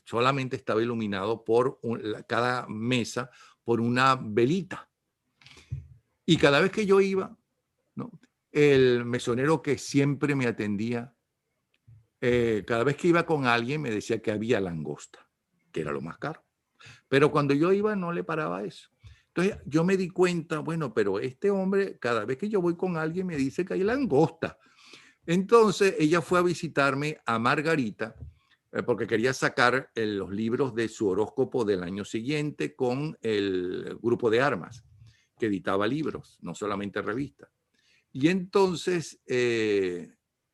solamente estaba iluminado por cada mesa por una velita. Y cada vez que yo iba, ¿no? El mesonero que siempre me atendía, cada vez que iba con alguien me decía que había langosta, que era lo más caro. Pero cuando yo iba no le paraba eso. Entonces yo me di cuenta, bueno, pero este hombre, cada vez que yo voy con alguien me dice que hay langosta. Entonces ella fue a visitarme a Margarita porque quería sacar los libros de su horóscopo del año siguiente con el grupo de armas, que editaba libros, no solamente revistas. Y entonces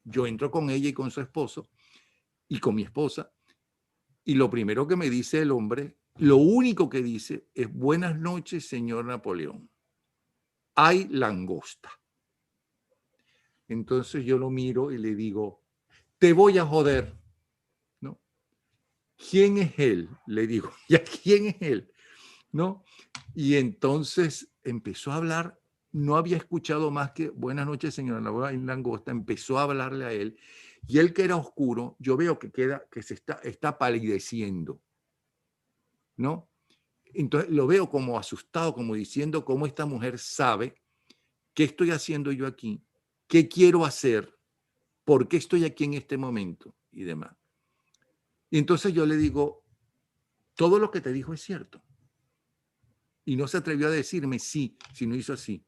yo entro con ella y con su esposo y con mi esposa, y lo primero que me dice el hombre, lo único que dice es: buenas noches, señor Napoleón. Hay langosta. Entonces yo lo miro y le digo: te voy a joder, ¿no? ¿Quién es él? Le digo, ¿ya quién es él? ¿No? Y entonces empezó a hablar, no había escuchado más que buenas noches, señora Langosta, empezó a hablarle a él, y él, que era oscuro, yo veo que se está palideciendo, ¿no? Entonces lo veo como asustado, como diciendo cómo esta mujer sabe qué estoy haciendo yo aquí, qué quiero hacer, por qué estoy aquí en este momento y demás. Y entonces yo le digo: todo lo que te dijo es cierto. Y no se atrevió a decirme sí, sino hizo así.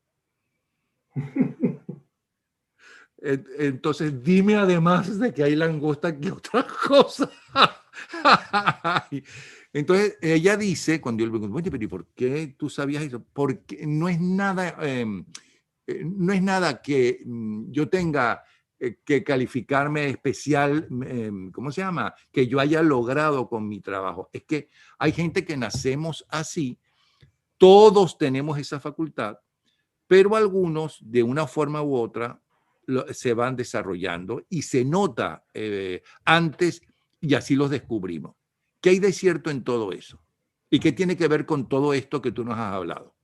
Entonces dime, además de que hay langosta, ¿qué otra cosa? Entonces ella dice, cuando yo le pregunto: oye, pero ¿y por qué tú sabías eso? Porque no es nada, no es nada que yo tenga que calificarme especial, ¿cómo se llama? Que yo haya logrado con mi trabajo. Es que hay gente que nacemos así, todos tenemos esa facultad, pero algunos de una forma u otra se van desarrollando y se nota antes, y así los descubrimos. ¿Qué hay de cierto en todo eso? ¿Y qué tiene que ver con todo esto que tú nos has hablado?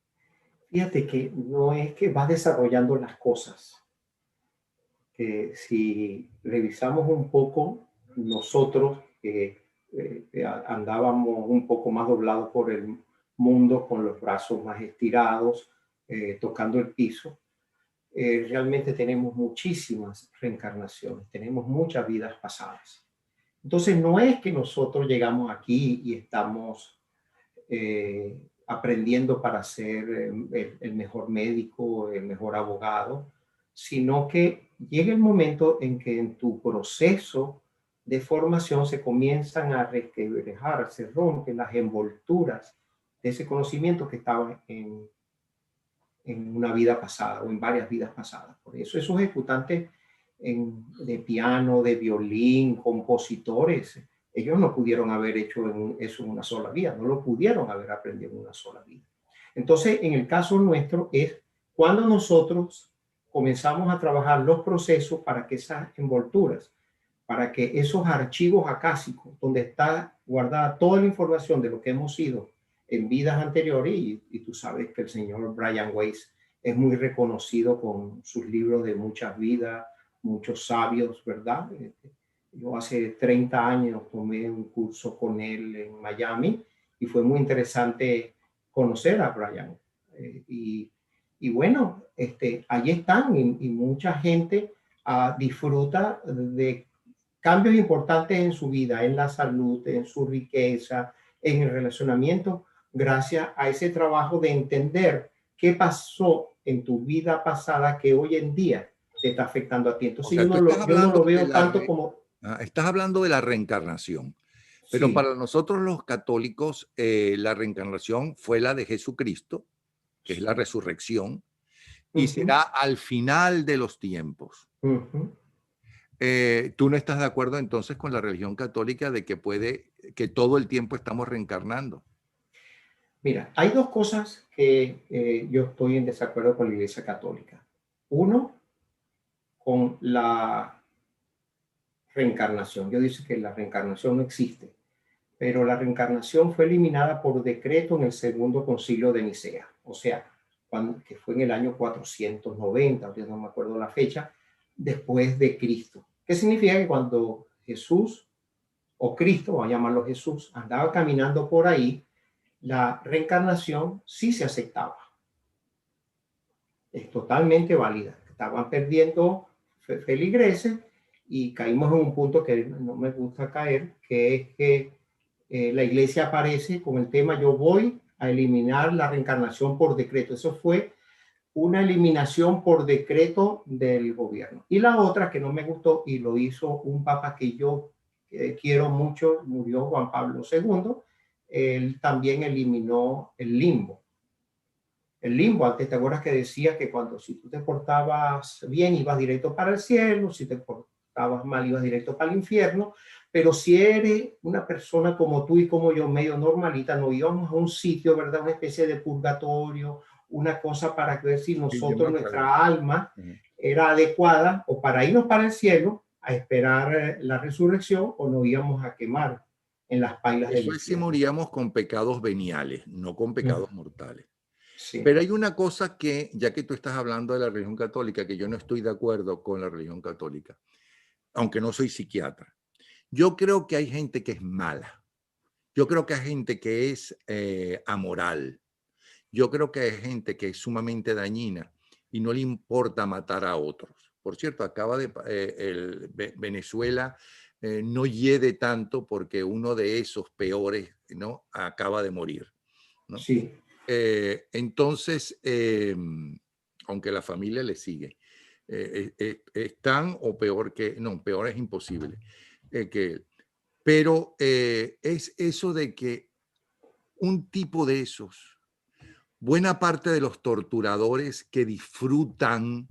Fíjate que no es que vas desarrollando las cosas, que si revisamos un poco nosotros que andábamos un poco más doblados por el mundo con los brazos más estirados, tocando el piso, realmente tenemos muchísimas reencarnaciones, tenemos muchas vidas pasadas. Entonces no es que nosotros llegamos aquí y estamos aprendiendo para ser el mejor médico, el mejor abogado, sino que llega el momento en que en tu proceso de formación se comienzan a resquebrajar, se rompen las envolturas de ese conocimiento que estaba en una vida pasada o en varias vidas pasadas. Por eso esos ejecutantes de piano, de violín, compositores, ellos no pudieron haber hecho eso en una sola vida, no lo pudieron haber aprendido en una sola vida. Entonces, en el caso nuestro es cuando nosotros comenzamos a trabajar los procesos para que esas envolturas, para que esos archivos acásicos, donde está guardada toda la información de lo que hemos sido en vidas anteriores, y tú sabes que el señor Brian Weiss es muy reconocido con sus libros de muchas vidas, muchos sabios, ¿verdad? Yo hace 30 años tomé un curso con él en Miami y fue muy interesante conocer a Brian. Y bueno, allí están y mucha gente disfruta de cambios importantes en su vida, en la salud, en su riqueza, en el relacionamiento, gracias a ese trabajo de entender qué pasó en tu vida pasada que hoy en día te está afectando a ti. O Entonces sea, tú estás yo no hablando lo de veo tanto como... estás hablando de la reencarnación, pero Sí, para nosotros los católicos la reencarnación fue la de Jesucristo, que es la sí. resurrección, y Uh-huh, será al final de los tiempos. uh-huh. ¿Tú no estás de acuerdo entonces con la religión católica de que todo el tiempo estamos reencarnando? Mira, hay dos cosas que yo estoy en desacuerdo con la Iglesia Católica. Uno, con la reencarnación. Yo dice que la reencarnación no existe, pero la reencarnación fue eliminada por decreto en el segundo concilio de Nicea, o sea, que fue en el año 490, no me acuerdo la fecha, después de Cristo. ¿Qué significa? Que cuando Jesús, o Cristo, vamos a llamarlo Jesús, andaba caminando por ahí, la reencarnación sí se aceptaba. Es totalmente válida. Estaban perdiendo feligreses y caímos en un punto que no me gusta caer, que es que la iglesia aparece con el tema yo voy a eliminar la reencarnación por decreto. Eso fue una eliminación por decreto del gobierno. Y la otra que no me gustó y lo hizo un papa que yo quiero mucho, murió Juan Pablo II, él también eliminó el limbo. El limbo, antes te acuerdas que decía que cuando si tú te portabas bien ibas directo para el cielo, si te portabas mal ibas directo para el infierno, pero si eres una persona como tú y como yo, medio normalita, no íbamos a un sitio, ¿verdad? Una especie de purgatorio, una cosa para ver si Sí, yo me nosotros, acuerdo. nuestra alma era adecuada o para irnos para el cielo a esperar la resurrección o nos íbamos a quemar en las pailas del Eso es si infierno. moríamos con pecados veniales, no con Mm, pecados mortales. sí. Pero hay una cosa que, ya que tú estás hablando de la religión católica, que yo no estoy de acuerdo con la religión católica, aunque no soy psiquiatra. Yo creo que hay gente que es mala. Yo creo que hay gente que es amoral. Yo creo que hay gente que es sumamente dañina y no le importa matar a otros. Por cierto, Venezuela no hiede tanto porque uno de esos peores, ¿no? Acaba de morir, ¿no? Sí. Entonces, aunque la familia le sigue, están o peor que, no, peor es imposible que él. Pero es eso de que un tipo de esos, buena parte de los torturadores que disfrutan,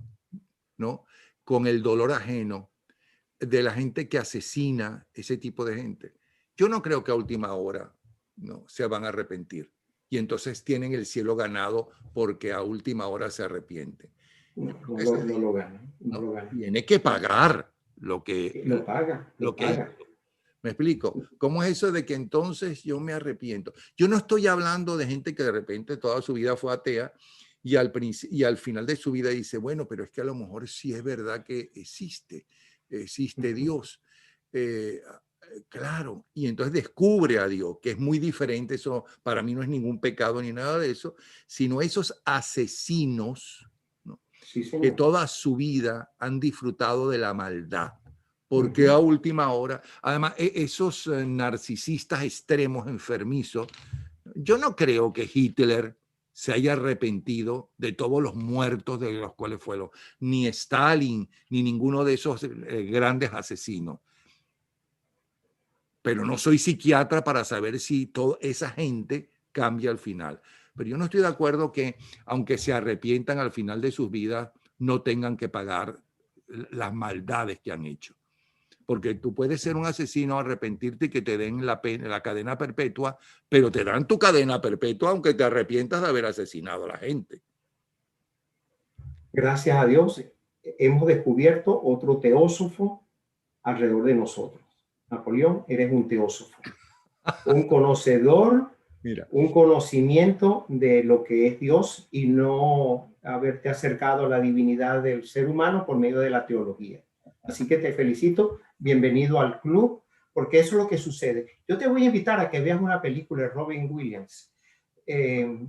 ¿no? Con el dolor ajeno de la gente que asesina, ese tipo de gente, yo no creo que a última hora, ¿no? Se van a arrepentir. Y entonces tienen el cielo ganado porque a última hora se arrepienten. Yo creo que esa No gente, lo gana, no ¿no? lo gana. Tiene que pagar Lo paga, lo lo que paga. hizo. ¿Me explico? ¿Cómo es eso de que entonces yo me arrepiento? Yo no estoy hablando de gente que de repente toda su vida fue atea y y al final de su vida dice, bueno, pero es que a lo mejor sí es verdad que existe Dios. Eh, claro, y entonces descubre a Dios, que es muy diferente. Eso para mí no es ningún pecado ni nada de eso, sino esos asesinos, ¿no?, Sí, que señor. toda su vida han disfrutado de la maldad. Porque a Ujú. última hora, además, esos narcisistas extremos, enfermizos, yo no creo que Hitler se haya arrepentido de todos los muertos de los cuales fueron, ni Stalin, ni ninguno de esos grandes asesinos. Pero no soy psiquiatra para saber si toda esa gente cambia al final. Pero yo no estoy de acuerdo que, aunque se arrepientan al final de sus vidas, no tengan que pagar las maldades que han hecho. Porque tú puedes ser un asesino, arrepentirte y que te den la cadena perpetua, pero te dan tu cadena perpetua aunque te arrepientas de haber asesinado a la gente. Gracias a Dios hemos descubierto otro teósofo alrededor de nosotros. Napoleón, eres un teósofo, un conocedor, Mira, un conocimiento de lo que es Dios y no haberte acercado a la divinidad del ser humano por medio de la teología. Así que te felicito, bienvenido al club, porque eso es lo que sucede. Yo te voy a invitar a que veas una película de Robin Williams, eh,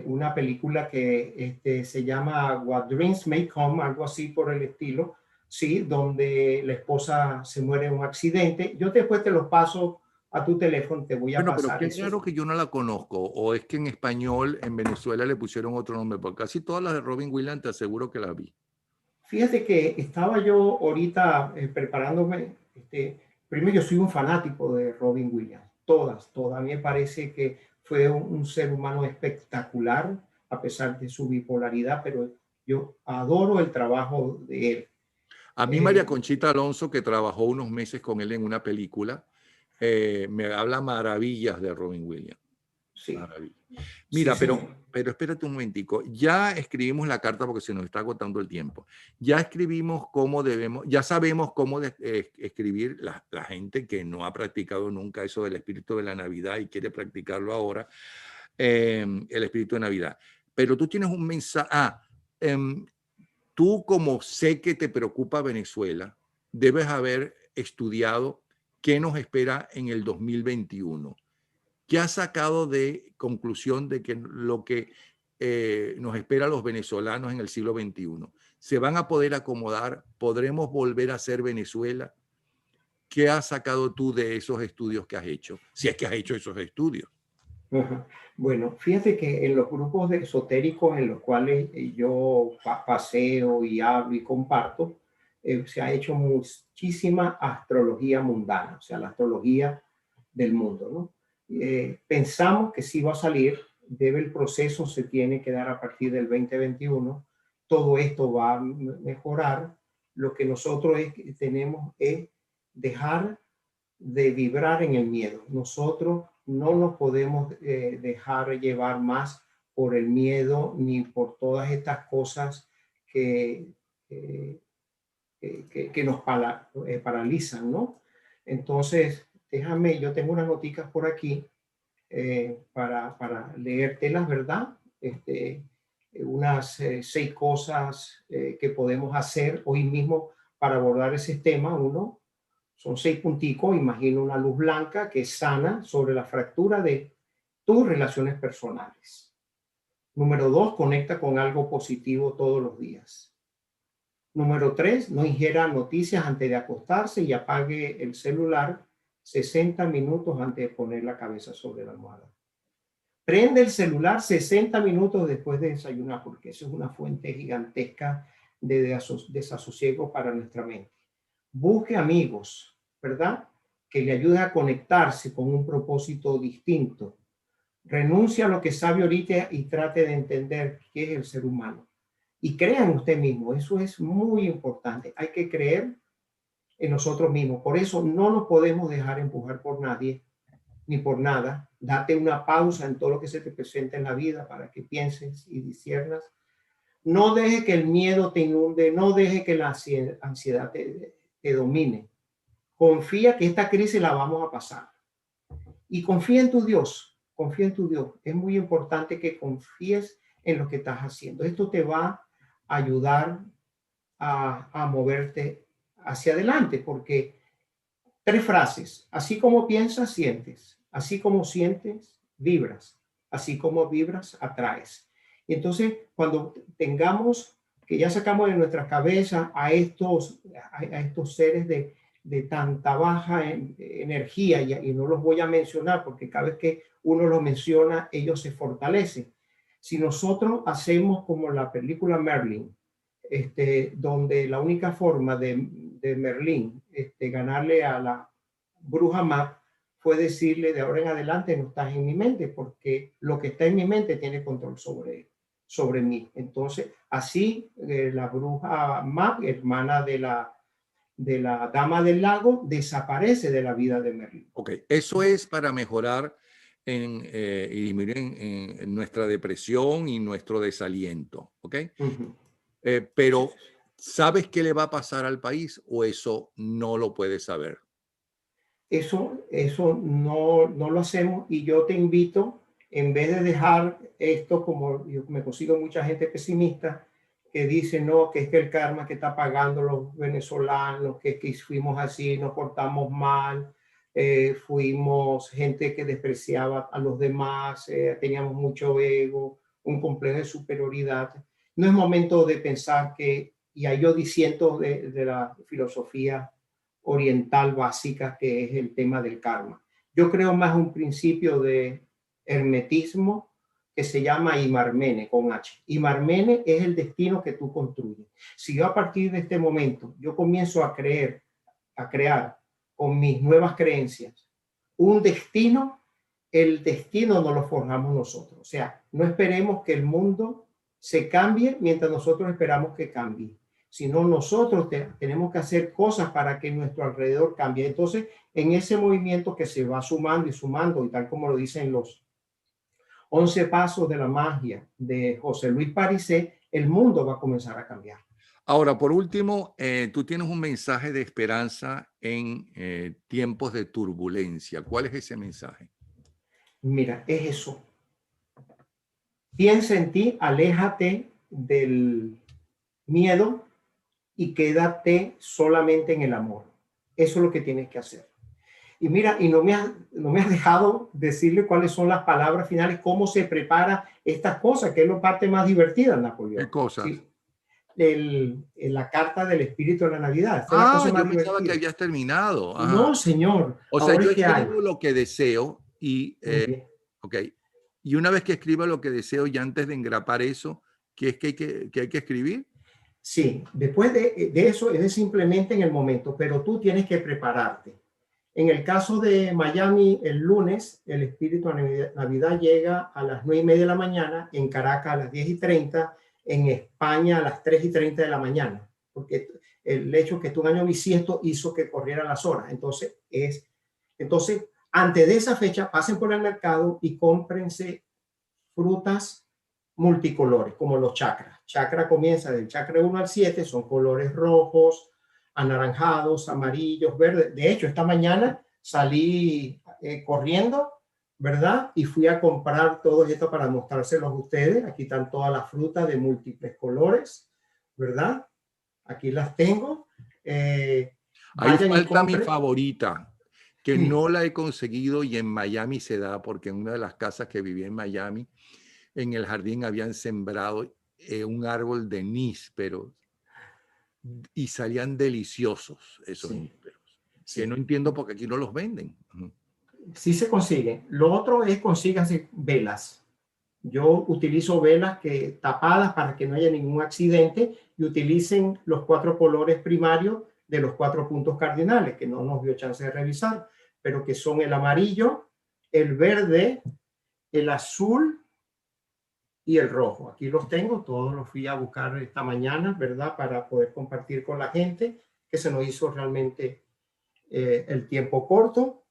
una película que se llama What Dreams May Come, algo así por el estilo, sí, donde la esposa se muere en un accidente. Yo después te los paso a tu teléfono, te voy a bueno, pero pasar qué eso. raro que yo no la conozco, o es que en español en Venezuela le pusieron otro nombre, porque casi todas las de Robin Williams te aseguro que las vi. Fíjate que estaba yo ahorita preparándome, primero yo soy un fanático de Robin Williams, todas, a mí me parece que fue un ser humano espectacular a pesar de su bipolaridad, pero yo adoro el trabajo de él. A mí María Eh, Conchita Alonso, que trabajó unos meses con él en una película, me habla maravillas de Robin Williams. sí, Maravilla. sí, Mira, señor. pero espérate un momentico. Ya escribimos la carta porque se nos está agotando el tiempo. Ya escribimos cómo debemos, ya sabemos cómo escribir la gente que no ha practicado nunca eso del espíritu de la Navidad y quiere practicarlo ahora, el espíritu de Navidad. Pero tú tienes un mensaje. Tú, como sé que te preocupa Venezuela, debes haber estudiado qué nos espera en el 2021. ¿Qué has sacado de conclusión de que lo que nos espera a los venezolanos en el siglo XXI? ¿Se van a poder acomodar? ¿Podremos volver a ser Venezuela? ¿Qué has sacado tú de esos estudios que has hecho? Si es que has hecho esos estudios. Ajá. Bueno, fíjate que en los grupos de esotéricos en los cuales yo paseo y hablo y comparto, se ha hecho muchísima astrología mundana, o sea, la astrología del mundo, ¿no? Pensamos que sí va a salir, debe el proceso, se tiene que dar a partir del 2021, todo esto va a mejorar. Lo que nosotros tenemos es dejar de vibrar en el miedo. Nosotros no nos podemos dejar llevar más por el miedo ni por todas estas cosas que, eh, que nos paralizan, ¿no? Entonces, déjame, yo tengo unas noticas por aquí para leértelas, ¿verdad? Unas 6 cosas que podemos hacer hoy mismo para abordar ese tema. Uno, son 6 punticos. Imagina una luz blanca que sana sobre la fractura de tus relaciones personales. Número 2, conecta con algo positivo todos los días. Número 3, no ingiera noticias antes de acostarse y apague el celular 60 minutos antes de poner la cabeza sobre la almohada. Prende el celular 60 minutos después de desayunar, porque eso es una fuente gigantesca de desasosiego para nuestra mente. Busque amigos, ¿verdad?, que le ayuden a conectarse con un propósito distinto. Renuncia a lo que sabe ahorita y trate de entender qué es el ser humano. Y crea en usted mismo, eso es muy importante. Hay que creer en nosotros mismos. Por eso no nos podemos dejar empujar por nadie ni por nada. Date una pausa en todo lo que se te presenta en la vida para que pienses y disciernas. No deje que el miedo te inunde, no deje que la ansiedad te domine. confía que esta crisis la vamos a pasar. Y confía en tu Dios, confía en tu Dios. Es muy importante que confíes en lo que estás haciendo. Esto te va a ayudar a moverte hacia adelante, porque 3 frases: así como piensas, sientes; así como sientes, vibras; así como vibras, atraes. Y entonces, cuando tengamos que ya sacamos de nuestra cabeza a estos seres de tanta baja energía, y no los voy a mencionar porque cada vez que uno los menciona, ellos se fortalecen. Si nosotros hacemos como la película Merlin, donde la única forma de Merlín ganarle a la bruja Mab fue decirle: de ahora en adelante no estás en mi mente, porque lo que está en mi mente tiene control sobre mí. Entonces, así la bruja Mab, hermana de la dama del lago, desaparece de la vida de Merlín. Ok, eso es para mejorar y disminuir en nuestra depresión y nuestro desaliento, ¿ok? Pero ¿sabes qué le va a pasar al país o eso no lo puedes saber? Eso no lo hacemos, y yo te invito, en vez de dejar esto, como yo me consigo mucha gente pesimista que dice: no, que es que el karma que está pagando los venezolanos, que fuimos así, nos portamos mal, fuimos gente que despreciaba a los demás, teníamos mucho ego, un complejo de superioridad. No es momento de pensar que, y ahí yo disiento de la filosofía oriental básica, que es el tema del karma. Yo creo más un principio de hermetismo que se llama Imarmene, con H. Imarmene es el destino que tú construyes. Si yo a partir de este momento yo comienzo a crear con mis nuevas creencias un destino, el destino no lo forjamos nosotros. O sea, no esperemos que el mundo se cambie mientras nosotros esperamos que cambie, sino nosotros tenemos que hacer cosas para que nuestro alrededor cambie. Entonces, en ese movimiento que se va sumando y sumando, y tal como lo dicen los 11 pasos de la magia de José Luis Parisé, el mundo va a comenzar a cambiar. Ahora, por último, tú tienes un mensaje de esperanza en tiempos de turbulencia. ¿Cuál es ese mensaje? Mira, es eso. Piensa en ti, aléjate del miedo y quédate solamente en el amor. Eso es lo que tienes que hacer. Y mira, y no me has dejado decirle cuáles son las palabras finales, cómo se prepara estas cosas, que es la parte más divertida, ¿Qué Napoleón. cosas? Sí, la carta del espíritu de la Navidad. Esta es la cosa Yo más pensaba que divertida. habías terminado. Ajá. No, señor. O sea, Ahora yo es que hay. escribo lo que deseo y, Muy bien. ok, y una vez que escriba lo que deseo, y antes de engrapar eso, ¿qué es que hay que escribir? Sí, después de eso es simplemente en el momento, pero tú tienes que prepararte. En el caso de Miami, el lunes, el espíritu de Navidad llega a las 9:30 de la mañana, en Caracas a las 10:30, en España a las 3:30 de la mañana, porque el hecho que un año bisiesto hizo que corrieran las horas. Entonces, antes de esa fecha, pasen por el mercado y cómprense frutas multicolores, como los chakras. Chakra comienza del chakra 1 al 7, son colores rojos, anaranjados, amarillos, verdes. De hecho, esta mañana salí corriendo, ¿verdad? Y fui a comprar todo esto para mostrárselos a ustedes. Aquí están todas las frutas de múltiples colores, ¿verdad? Aquí las tengo. Ahí Vayan y falta mi compren. favorita, que Sí, no la he conseguido y en Miami se da, porque en una de las casas que viví en Miami, en el jardín habían sembrado un árbol de nísperos y salían deliciosos esos sí, nísperos, que no sí. entiendo porque aquí no los venden. Sí se consigue. Lo otro es consíganse velas. Yo utilizo velas tapadas para que no haya ningún accidente, y utilicen los 4 colores primarios de los 4 puntos cardinales, que no nos dio chance de revisar, pero que son el amarillo, el verde, el azul y el rojo. Aquí los tengo, todos los fui a buscar esta mañana, ¿verdad? Para poder compartir con la gente, que se nos hizo realmente el tiempo corto,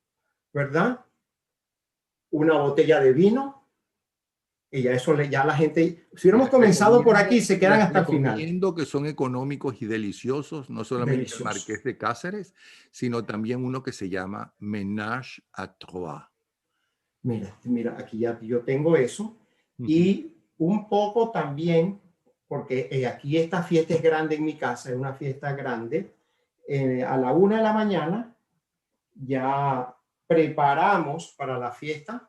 ¿verdad? Una botella de vino, Y ya eso, ya la gente, si hubiéramos comenzado por aquí, se quedan hasta el final. Recomiendo que son económicos y deliciosos, no solamente Delicioso. el Marqués de Cáceres, sino también uno que se llama Ménage à Trois. Mira, aquí ya yo tengo eso. Y un poco también, porque aquí esta fiesta es grande en mi casa, es una fiesta grande. A la 1 de la mañana ya preparamos para la fiesta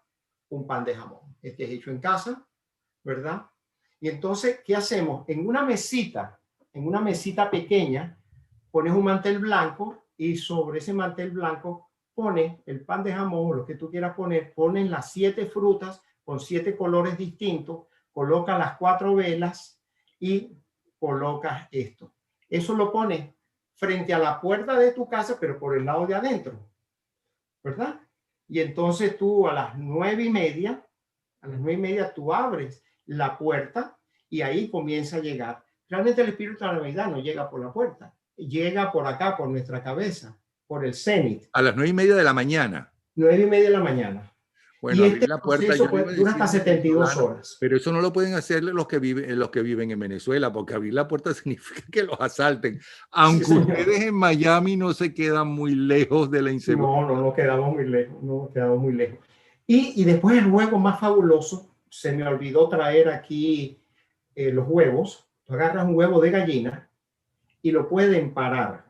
un pan de jamón. Este es hecho en casa, ¿verdad? Y entonces, ¿qué hacemos? En una mesita pequeña, pones un mantel blanco y sobre ese mantel blanco pones el pan de jamón, lo que tú quieras poner, pones las 7 frutas con 7 colores distintos, colocas las 4 velas y colocas esto. Eso lo pones frente a la puerta de tu casa, pero por el lado de adentro, ¿verdad? Y entonces tú a las 9:30, tú abres la puerta y ahí comienza a llegar. Realmente el espíritu de la Navidad no llega por la puerta, llega por acá, por nuestra cabeza, por el cenit. A las 9:30 de la mañana. 9:30 de la mañana. Bueno, Y abrir este la puerta proceso dura hasta 72 horas. Pero eso no lo pueden hacer los que viven en Venezuela, porque abrir la puerta significa que los asalten. Aunque Sí, ustedes en Miami no se quedan muy lejos de la inseguridad. No quedamos muy lejos, no quedamos muy lejos. Y después el juego más fabuloso, se me olvidó traer aquí los huevos. Tú agarras un huevo de gallina y lo pueden parar.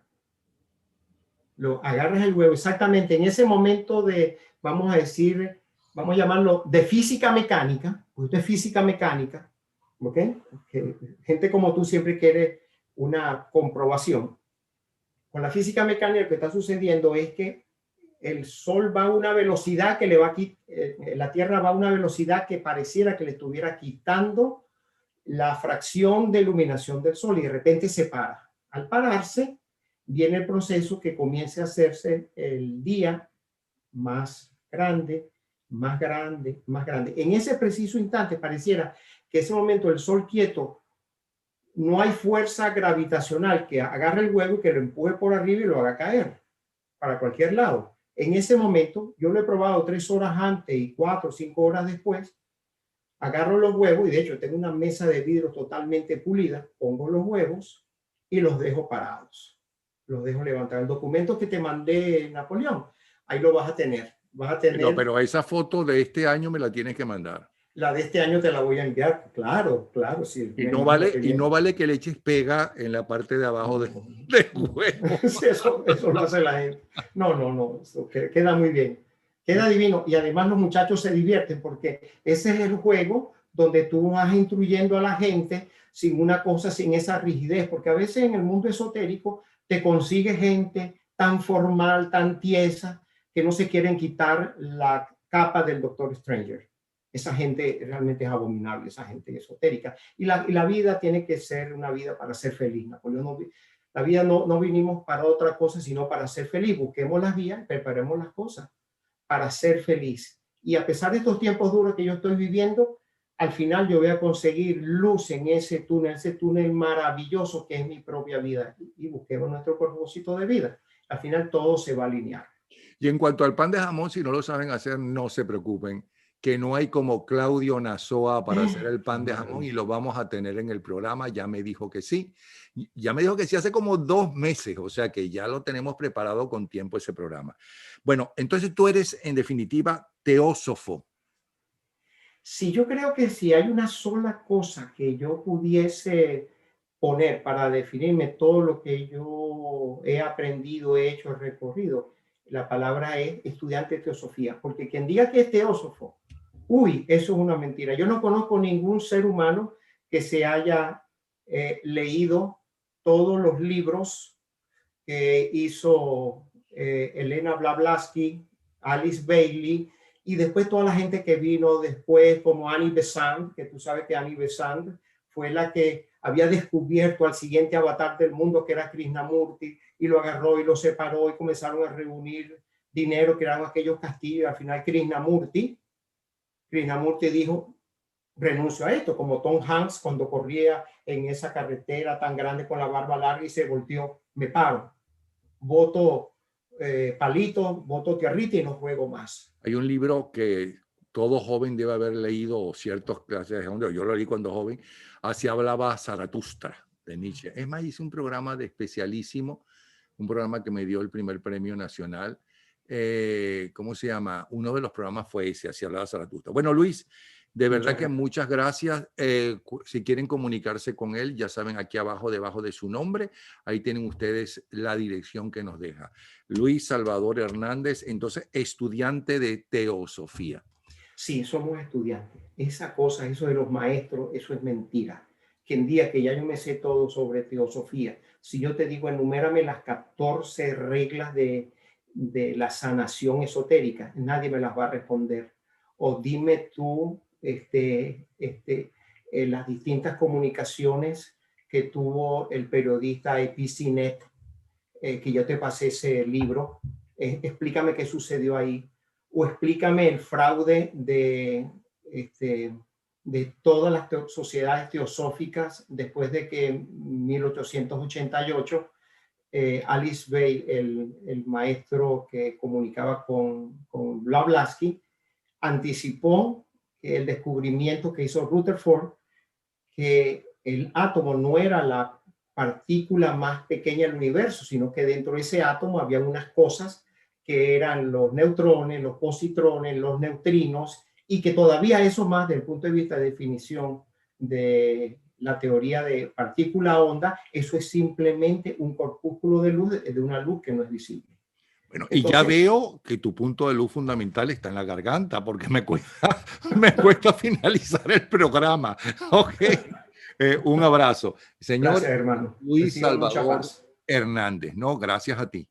Agarras el huevo exactamente en ese momento de, vamos a decir, vamos a llamarlo de física mecánica, pues esto es física mecánica, ¿ok? Que gente como tú siempre quiere una comprobación. Con la física mecánica lo que está sucediendo es que el sol va a una velocidad que le va a la Tierra va a una velocidad que pareciera que le estuviera quitando la fracción de iluminación del sol y de repente se para. Al pararse, viene el proceso que comience a hacerse el día más grande, más grande, más grande. En ese preciso instante pareciera que ese momento el sol quieto, no hay fuerza gravitacional que agarre el huevo y que lo empuje por arriba y lo haga caer para cualquier lado. En ese momento, yo lo he probado 3 horas antes y 4 o 5 horas después, agarro los huevos y de hecho tengo una mesa de vidrio totalmente pulida, pongo los huevos y los dejo parados. Los dejo levantar. El documento que te mandé, Napoleón, ahí lo vas a tener. No, pero esa foto de este año me la tienes que mandar. La de este año te la voy a enviar, claro, sí. Y no vale que le eches pega en la parte de abajo del huevo. Sí, eso lo hace la gente. No, eso queda muy bien. Queda divino. Y además los muchachos se divierten porque ese es el juego donde tú vas instruyendo a la gente sin esa rigidez, porque a veces en el mundo esotérico te consigue gente tan formal, tan tiesa, que no se quieren quitar la capa del Doctor Stranger. Esa gente realmente es abominable, esa gente esotérica. Y la vida tiene que ser una vida para ser feliz. Napoleón, la vida no vinimos para otra cosa, sino para ser feliz. Busquemos las vías, preparemos las cosas para ser feliz. Y a pesar de estos tiempos duros que yo estoy viviendo, al final yo voy a conseguir luz en ese túnel maravilloso que es mi propia vida. Y busquemos nuestro propósito de vida. Al final todo se va a alinear. Y en cuanto al pan de jamón, si no lo saben hacer, no se preocupen, que no hay como Claudio Nazoa para hacer el pan de jamón y lo vamos a tener en el programa. Ya me dijo que sí. Ya me dijo que sí hace como 2 meses, o sea que ya lo tenemos preparado con tiempo ese programa. Bueno, entonces tú eres en definitiva teósofo. Sí, yo creo que si hay una sola cosa que yo pudiese poner para definirme todo lo que yo he aprendido, he hecho, he recorrido, la palabra es estudiante de teosofía, porque quien diga que es teósofo, uy, eso es una mentira. Yo no conozco ningún ser humano que se haya leído todos los libros que hizo Elena Blavatsky, Alice Bailey, y después toda la gente que vino después, como Annie Besant, que tú sabes que Annie Besant fue la que había descubierto al siguiente avatar del mundo, que era Krishnamurti, y lo agarró y lo separó y comenzaron a reunir dinero, crearon aquellos castillos. Al final Krishnamurti dijo, renuncio a esto, como Tom Hanks cuando corría en esa carretera tan grande con la barba larga y se volteó, me paro, voto palito, voto tierrita y no juego más. Hay un libro que todo joven debe haber leído ciertas clases de hombre. Yo lo leí cuando joven. Así hablaba Zaratustra de Nietzsche. Es más, hice un programa de especialísimo, un programa que me dio el primer premio nacional. ¿Cómo se llama? Uno de los programas fue ese, así hablaba Zaratustra. Bueno, Luis, de verdad que muchas gracias. Si quieren comunicarse con él, ya saben, aquí abajo, debajo de su nombre, ahí tienen ustedes la dirección que nos deja. Luis Salvador Hernández, entonces, estudiante de teosofía. Sí, somos estudiantes. Esa cosa, eso de los maestros, eso es mentira. Que en día que ya yo me sé todo sobre teosofía, si yo te digo, enumérame las 14 reglas de la sanación esotérica, nadie me las va a responder. O dime tú las distintas comunicaciones que tuvo el periodista Epicinet, que yo te pasé ese libro. Explícame qué sucedió ahí. O explícame el fraude de todas las sociedades teosóficas después de que en 1888 Alice Bay, el maestro que comunicaba con Blavatsky, anticipó el descubrimiento que hizo Rutherford, que el átomo no era la partícula más pequeña del universo, sino que dentro de ese átomo había unas cosas que eran los neutrones, los positrones, los neutrinos, y que todavía eso más desde el punto de vista de definición de la teoría de partícula-onda, eso es simplemente un corpúsculo de luz, de una luz que no es visible. Bueno, entonces, y ya veo que tu punto de luz fundamental está en la garganta, porque me cuesta finalizar el programa. Ok. Un abrazo. Señor gracias, hermano. Luis Salvador Hernández. No, gracias a ti.